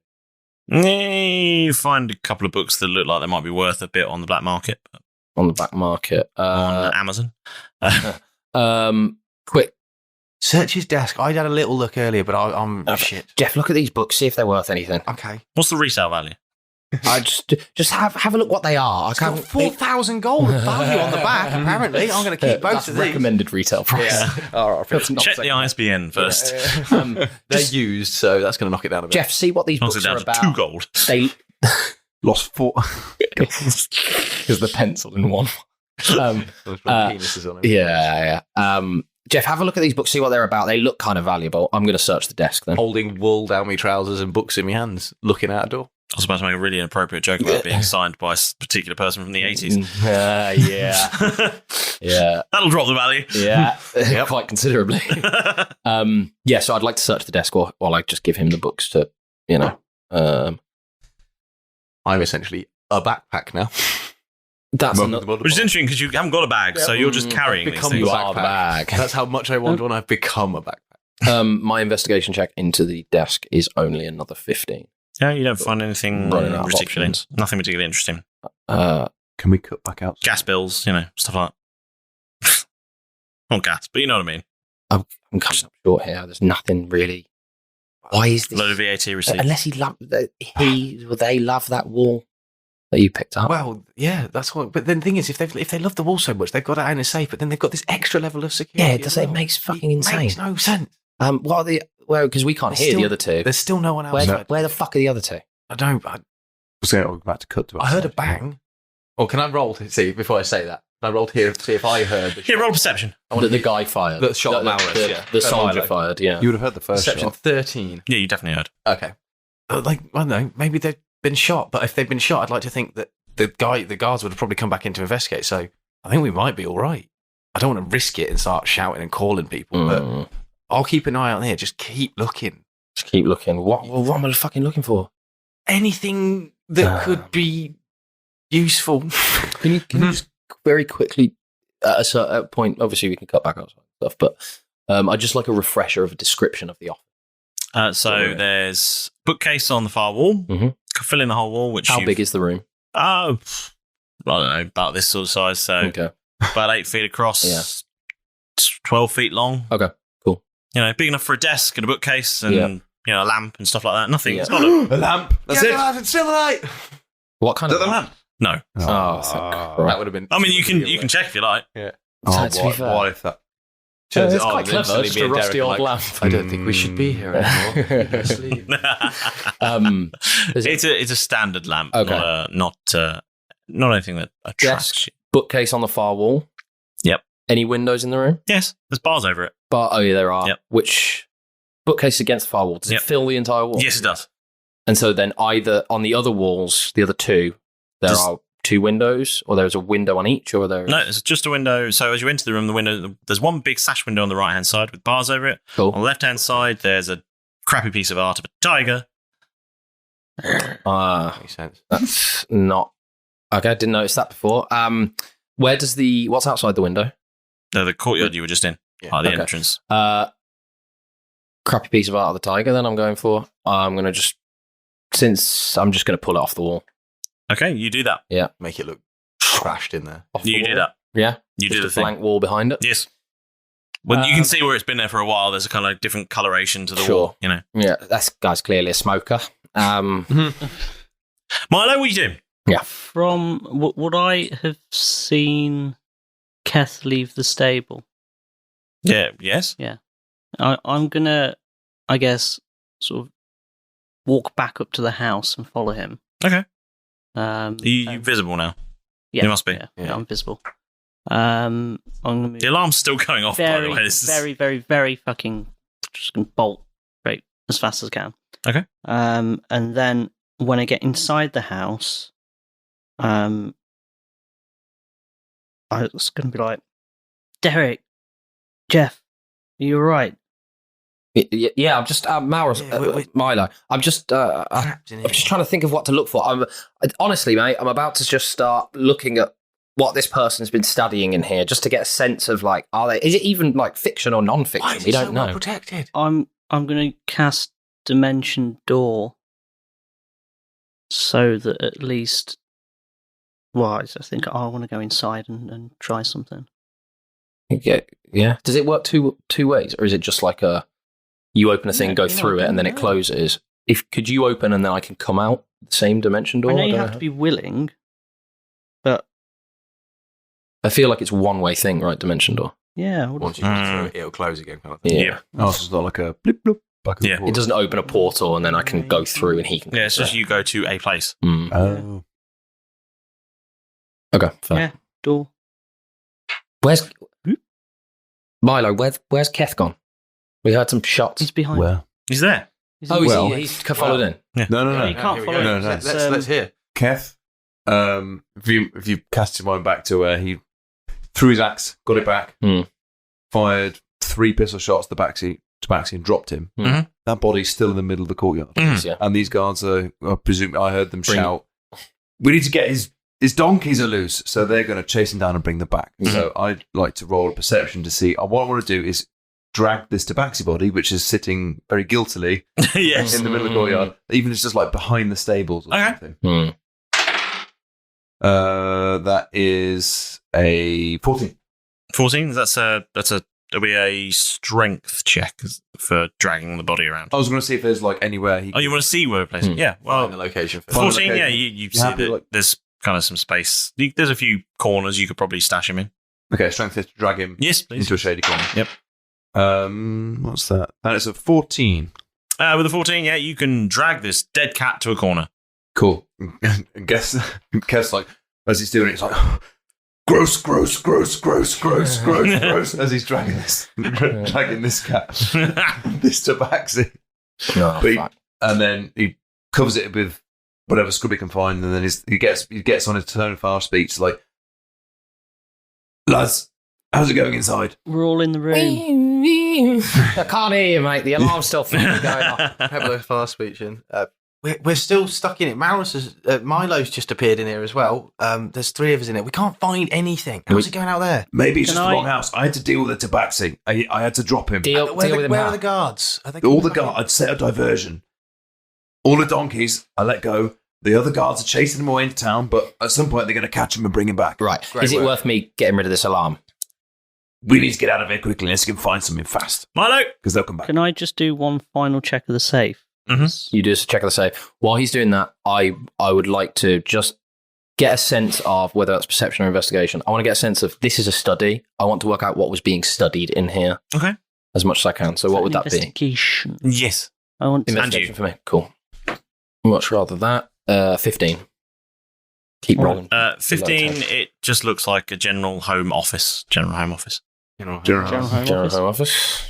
You find a couple of books that look like they might be worth a bit on the black market. On the black market. On Amazon. Quick. Search his desk. I had a little look earlier, but I'm shit. Jeff, look at these books. See if they're worth anything. Okay. What's the resale value? I just have a look what they are. It's got 4,000 gold value on the back, apparently. I'm going to keep both That's of these. recommended retail price. Yeah. All right, Check the ISBN first. They're used, so that's going to knock it down a bit. Jeff, see what these Knocks books it down are to about. 2 gold. They Lost 4. because the pencil in one. Penises on it. Yeah. Jeff, have a look at these books. See what they're about. They look kind of valuable. I'm going to search the desk then. Holding wool down my trousers and books in my hands, looking out a door. I was about to make a really inappropriate joke about being signed by a particular person from the 80s. Yeah. That'll drop the value. Yeah, quite considerably. So I'd like to search the desk while I just give him the books to, I'm essentially a backpack now. That's Which is interesting because you haven't got a bag, so you're just carrying these become things. you are the bag. That's how much I want when I've become a backpack. My investigation check into the desk is only another 15. Yeah, you don't find anything Running out of particularly, options. nothing particularly interesting. Can we cut back out? Gas bills, stuff like that. Not gas, but you know what I mean. I'm coming up short here. There's nothing really. Why is this? Load of VAT receipts. Unless they love that wall that you picked up. Well, yeah, that's what. But then the thing is, if they love the wall so much, they've got it in a safe. But then they've got this extra level of security. Yeah, it makes fucking insane. Makes no sense. What are the? Well, because we can't hear the other two. There's still no one outside. Where the fuck are the other two? I don't. I was about to cut to I heard a bang. Or can I roll to see before I say that? Can I roll here to see if I heard the shot? Yeah, roll perception. The guy fired. The shot Maurus, yeah. The soldier fired, yeah. You would have heard the first Perception shot. 13. Yeah, you definitely heard. Okay. I don't know, maybe they've been shot, but if they've been shot, I'd like to think that the guards would have probably come back in to investigate, so I think we might be all right. I don't want to risk it and start shouting and calling people, but I'll keep an eye out there. Just keep looking. Just keep looking. What am I fucking looking for? Anything that could be useful. Can you just very quickly, at a certain point, obviously we can cut back outside stuff, but I'd just like a refresher of a description of the office. There's bookcase on the far wall. Mm-hmm. Fill in the whole wall. How big is the room? I don't know, about this sort of size. So about 8 feet across, 12 feet long. Okay, cool. Big enough for a desk and a bookcase and a lamp and stuff like that. Nothing. Yeah. It's not a lamp. That's it. It's still light. What kind of lamp? No. That would have been. I mean, you can check if you like. Yeah. What if that? It's quite clever. Just a rusty old lamp. I don't think we should be here anymore. It's a standard lamp. Okay. Not anything that attracts Desk, you. bookcase on the far wall. Yep. Any windows in the room? Yes. There's bars over it. There are. Yep. Which bookcase against the far wall? Does it fill the entire wall? Yes, it does. And so then either on the other walls, the other two, there are two windows, or there's a window on each, or there? No, it's just a window. So as you enter the room, there's one big sash window on the right hand side with bars over it. Cool. On the left hand side, there's a crappy piece of art of a tiger. Makes sense. That's not okay. I didn't notice that before. What's outside the window? The courtyard you were just in. The entrance. Crappy piece of art of the tiger. Then I'm going for. I'm going to since I'm just going to pull it off the wall. Okay, you do that. Yeah, make it look trashed in there. You do that. Yeah, you just do a the thing. blank wall behind it. Yes. Well, you can see where it's been there for a while. There's a kind of different coloration to the wall. Yeah, that guy's clearly a smoker. Milo, what are you doing? Yeah. From would I have seen Keth leave the stable? Yeah. Yes. Yeah. I'm gonna, I guess, sort of walk back up to the house and follow him. Okay. Are you visible now? Yeah. You must be. Yeah, I'm visible. I'm gonna move. The alarm's still going off, by the way. Very, very, very fucking just gonna bolt straight as fast as I can. Okay. And then when I get inside the house, I was gonna be like, Derek, Jeff, are you all right? Yeah, I'm just Milo. I'm just trying to think of what to look for. Honestly, mate, I'm about to just start looking at what this person's been studying in here, just to get a sense of is it even fiction or non-fiction? We don't know. Well protected. I'm going to cast Dimension Door, so that at least, I think I want to go inside and try something. Yeah. Does it work two ways, or is it just like you open a thing, go through it, and then it closes? Could you open and then I can come out same dimension door? I know I you don't have to be willing, but I feel like it's a one-way thing, right? Dimension door. yeah. Once you go through it, it'll close again. Kind of thing. Yeah. Oh, so it's not like a blip blip back and Yeah. forth. It doesn't open a portal and then I can go through and he can. Yeah, it's just you go to a place. Oh. Okay. Fair. Yeah, door. Where's Milo? Where's Keth gone? We heard some shots. He's behind. Where? He's there. He's followed in. No. You can't follow. No, it. no. Let's hear. Keth, if you cast your mind back to where he threw his axe, got it back, fired 3 pistol shots to Tabaxi and dropped him. Mhm. That body's still in the middle of the courtyard. Yeah. And these guards I presume I heard them shout, we need to get his donkeys are loose, so they're going to chase him down and bring them back. So I'd like to roll a perception to see, what I want to do is drag this Tabaxi body, which is sitting very guiltily Yes. in the middle of the courtyard, even if it's just like behind the stables or something. That is a 14. 14. That'll be a strength check for dragging the body around. I was going to see if there's like anywhere he. Oh, you want to see where we're placing? Yeah. Well, Find the location. For 14. Yeah, you see happy, that like- there's kind of some space. There's a few corners you could probably stash him in. Okay, strength is to drag him. Yes, please. Into a shady corner. Yep. What's that? That is a 14. With a 14, yeah, you can drag this dead cat to a corner. Cool. Guess like as he's doing it, it's like gross, gross, gross, gross, gross, gross, gross. As he's dragging this cat, this Tabaxi. And then he covers it with whatever scrub he can find, and then he gets on his turn of fast speech like, lads, how's it going inside? We're all in the room. I can't hear you, mate. The alarm's still going off. Pebble fast speech in. We're still stuck in it. Milo's just appeared in here as well. There's 3 of us in it. We can't find anything. How's it going out there? Maybe it's just the wrong house. I had to deal with the Tabaxi. I had to drop him. Deal with him. Where are the guards? Are they All the guards. I'd set a diversion. All the donkeys, I let go. The other guards are chasing him away into town, but at some point they're going to catch him and bring him back. Right. Is it worth me getting rid of this alarm? We need to get out of here quickly unless we can find something fast. Milo! Because they'll come back. Can I just do one final check of the safe? You do a check of the safe. While he's doing that, I would like to just get a sense of whether that's perception or investigation. I want to get a sense of this is a study. I want to work out what was being studied in here. Okay. As much as I can. So what would that be? Investigation. Yes. I want investigation for me. Cool. Much rather that. 15. Keep rolling. 15, it just looks like a general home office. General home office. General home office.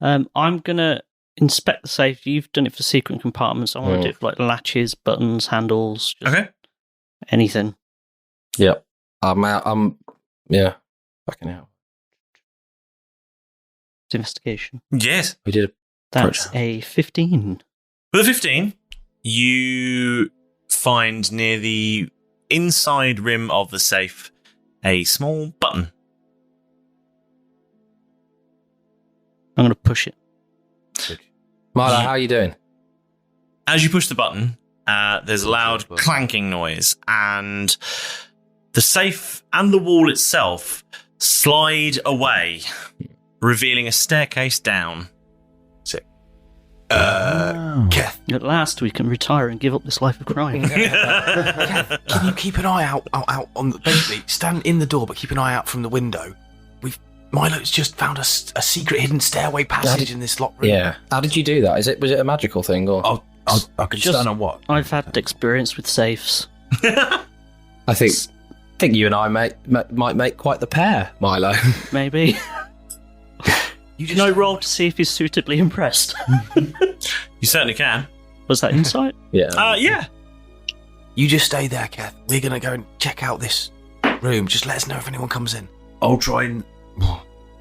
I'm going to inspect the safe. You've done it for secret compartments. I want to do it for like latches, buttons, handles. Okay. Anything. Yep. Yeah. Fucking hell. It's investigation. Yes. We did That's a 15. With a 15, you find near the inside rim of the safe a small button. I'm going to push it. Milo, how are you doing? As you push the button, there's a loud clanking noise, and the safe and the wall itself slide away, revealing a staircase down. Sick. Keth. At last, we can retire and give up this life of crime. Keth, can you keep an eye out on basically stand in the door, but keep an eye out from the window. Milo's just found a secret hidden stairway passage in this locked room. Yeah. How did you do that? Was it a magical thing or? I can stand on what? I've had experience with safes. I think you and I might make quite the pair, Milo. Maybe. You know, roll to see if he's suitably impressed. You certainly can. Was that insight? Yeah. Yeah. You just stay there, Keth. We're going to go and check out this room. Just let us know if anyone comes in. I'll try and...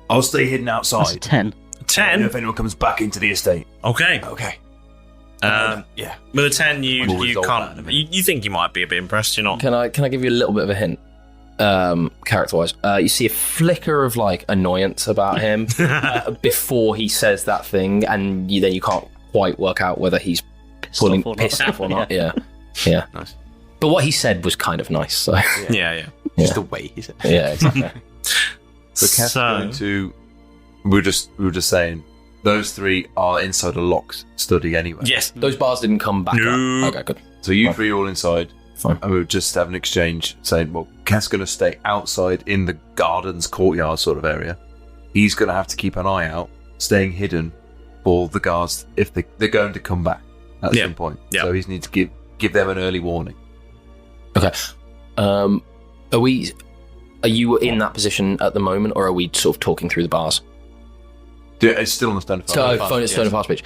I'll stay hidden outside. That's a 10. 10? If anyone comes back into the estate. Okay. Yeah. With a 10, you resolve that in a can't... minute. You think you might be a bit impressed, you're not... Can I give you a little bit of a hint? Character-wise, you see a flicker of like annoyance about him before he says that thing, and then you can't quite work out whether he's pissed off or not. Yeah. Nice. But what he said was kind of nice. So Yeah. Just the way he said it. yeah, exactly. So Keth's going to... We were just saying, those 3 are inside a locked study anyway. Yes. Those bars didn't come back No. up. Okay, good. So you three all inside. Fine. And we'll just have an exchange saying, well, Keth's going to stay outside in the gardens, courtyard sort of area. He's going to have to keep an eye out, staying hidden for the guards if they're going to come back at some point. Yeah. So he needs to give them an early warning. Okay. Are you in that position at the moment, or are we sort of talking through the bars? It's still on the stone of fast. Stone of fast speech.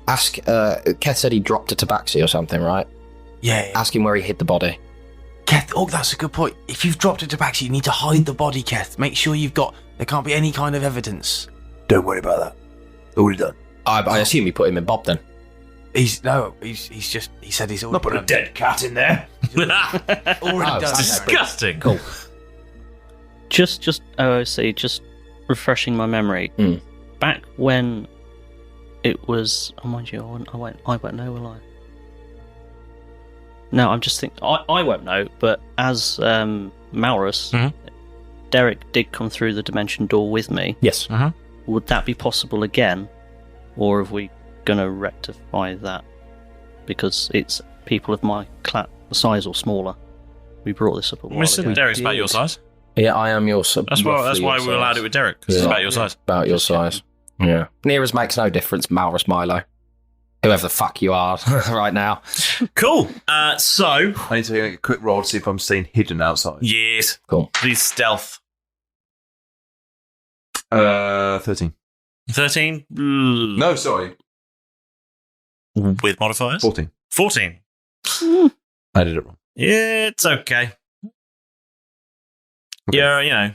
Ask. Keth said he dropped a tabaxi or something, right? Yeah. Ask him where he hid the body. Keth, that's a good point. If you've dropped a tabaxi, you need to hide the body, Keth. Make sure there can't be any kind of evidence. Don't worry about that. Already done. I assume you put him in Bob then. He said he's already Not put a dead cat in there. already done. Disgusting. Cool. Just OOC, just refreshing my memory. Back when it was, mind you, I won't know, will I? No, I'm just thinking, I won't know, but as Maurus, Derek did come through the dimension door with me. Yes. Would that be possible again? Or are we going to rectify that? Because it's people of my size or smaller. We brought this up a while ago. Derek's about your size. Yeah, I am your size. That's why we allowed it with Derek, because it's about your size. About your size. Yeah. Nearest makes no difference, Maurus Milo. Whoever the fuck you are right now. Cool. So I need to make a quick roll to see if I'm staying hidden outside. Yes. Cool. Please stealth. 13. 13? No, sorry. With modifiers? 14. 14. I did it wrong. Yeah, it's okay. Yeah,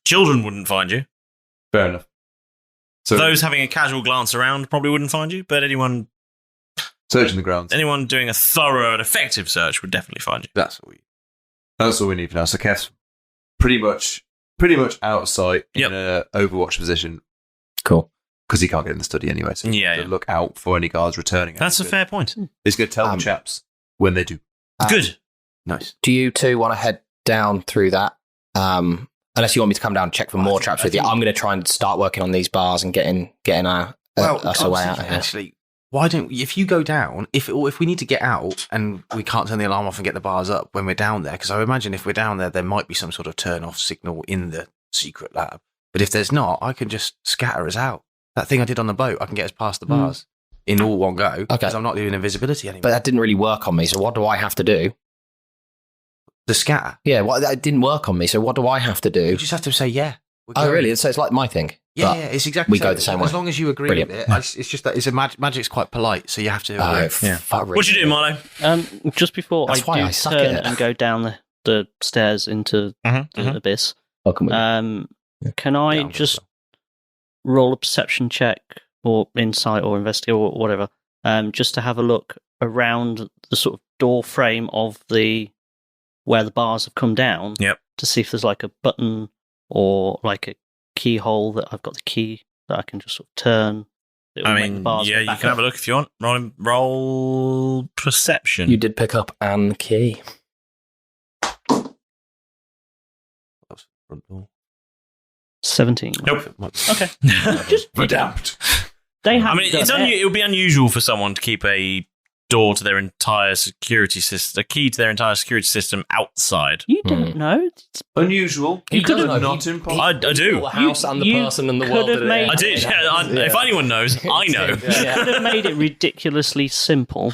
children wouldn't find you. Fair enough. So those having a casual glance around probably wouldn't find you, but anyone searching the grounds, anyone doing a thorough and effective search would definitely find you. That's all we need for now. So Keth's pretty much out of sight in an overwatch position. Cool. Because he can't get in the study anyway. So look out for any guards returning. That's a fair point. He's going to tell the chaps when they do. Good. Nice. Do you two want to head down through that? Unless you want me to come down and check for more traps with you. I'm going to try and start working on these bars and getting us away out of here. Actually, why don't if you go down, if we need to get out and we can't turn the alarm off and get the bars up when we're down there, because I imagine if we're down there might be some sort of turn off signal in the secret lab. But if there's not, I can just scatter us out. That thing I did on the boat, I can get us past the bars in all one go. Because I'm not doing invisibility anymore. But that didn't really work on me, so what do I have to do? The scatter? Yeah, that didn't work on me, so what do I have to do? You just have to say, yeah. Oh, really? So it's like my thing? Yeah, it's exactly we go the same way. As long as you agree with it. It's just that magic's quite polite, so you have to agree. What you do, Milo? Just before That's why I suck at turn it. and go down the stairs into the abyss, can I just roll a perception check or insight or investigate or whatever, just to have a look around the sort of door frame of where the bars have come down, to see if there's like a button or like a keyhole that I've got the key that I can just sort of turn. I mean, you can have a look if you want. Roll perception. You did pick up an key. 17. Nope. Okay. Just adapt. They have. I mean, it would be unusual for someone to keep a door to their entire security system, a key to their entire security system outside. You don't know. It's unusual. You could have not impossible. I do. The house and the person and the world. I did. If anyone knows, I know. You could have made it ridiculously simple,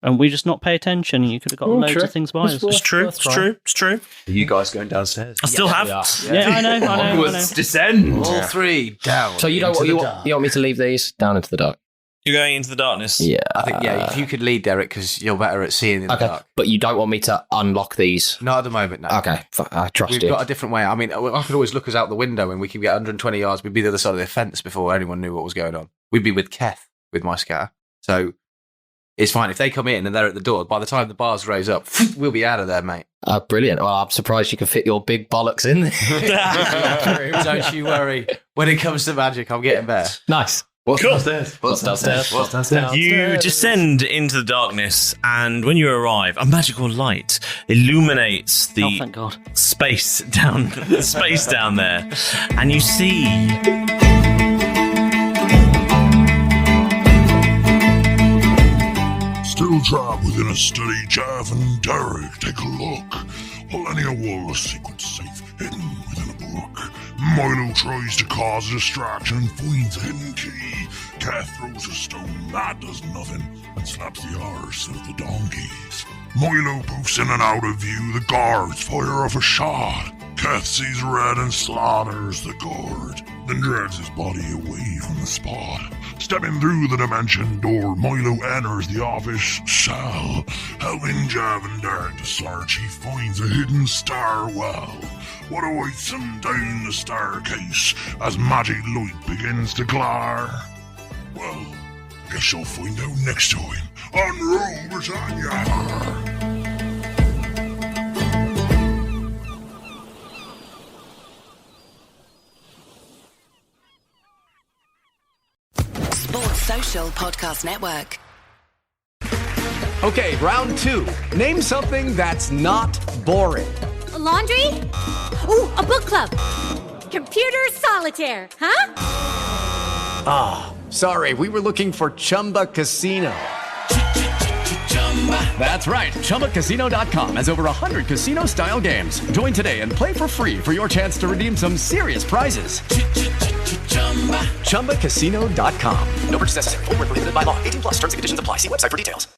and we just not pay attention. And you could have got loads of things by us. It's true. It's true. Are you guys going downstairs? I still have. Yeah, I know. Onwards, descend. All three down. So you want me to leave these down into the dark? You're going into the darkness. Yeah. I think, if you could lead, Derek, because you're better at seeing in the dark. But you don't want me to unlock these? Not at the moment, no. Okay, I trust you. We've got a different way. I mean, I could always look us out the window and we could get 120 yards. We'd be the other side of the fence before anyone knew what was going on. We'd be with Keth, with my scatter. So it's fine. If they come in and they're at the door, by the time the bars raise up, we'll be out of there, mate. Brilliant. Well, I'm surprised you can fit your big bollocks in there. Don't you worry. When it comes to magic, I'm getting better. Nice. What's Cool. downstairs? What's downstairs? You descend into the darkness, and when you arrive, a magical light illuminates the thank God. space down there, and you see Still trap within a steady Jeff and Derek take a look. Millennia Wall, a secret safe hidden within a book. Milo tries to cause a distraction and finds a hidden key. Keth throws a stone, that does nothing, and slaps the arse of the donkeys. Milo poofs in and out of view, the guards fire off a shot. Keth sees red and slaughters the guard, then drags his body away from the spot. Stepping through the dimension door, Milo enters the office cell. Helping Jeff and Derek to search, he finds a hidden star well. What awaits him down the staircase as magic light begins to glare? Well, guess you'll find out next time on Roll Britannia. Sports Social Podcast Network. Okay, round two. Name something that's not boring. A laundry? Ooh, a book club. Computer solitaire, huh? Ah, sorry, we were looking for Chumba Casino. That's right, ChumbaCasino.com has over 100 casino-style games. Join today and play for free for your chance to redeem some serious prizes. ChumbaCasino.com. No purchase necessary. Void where prohibited by law. 18+ terms and conditions apply. See website for details.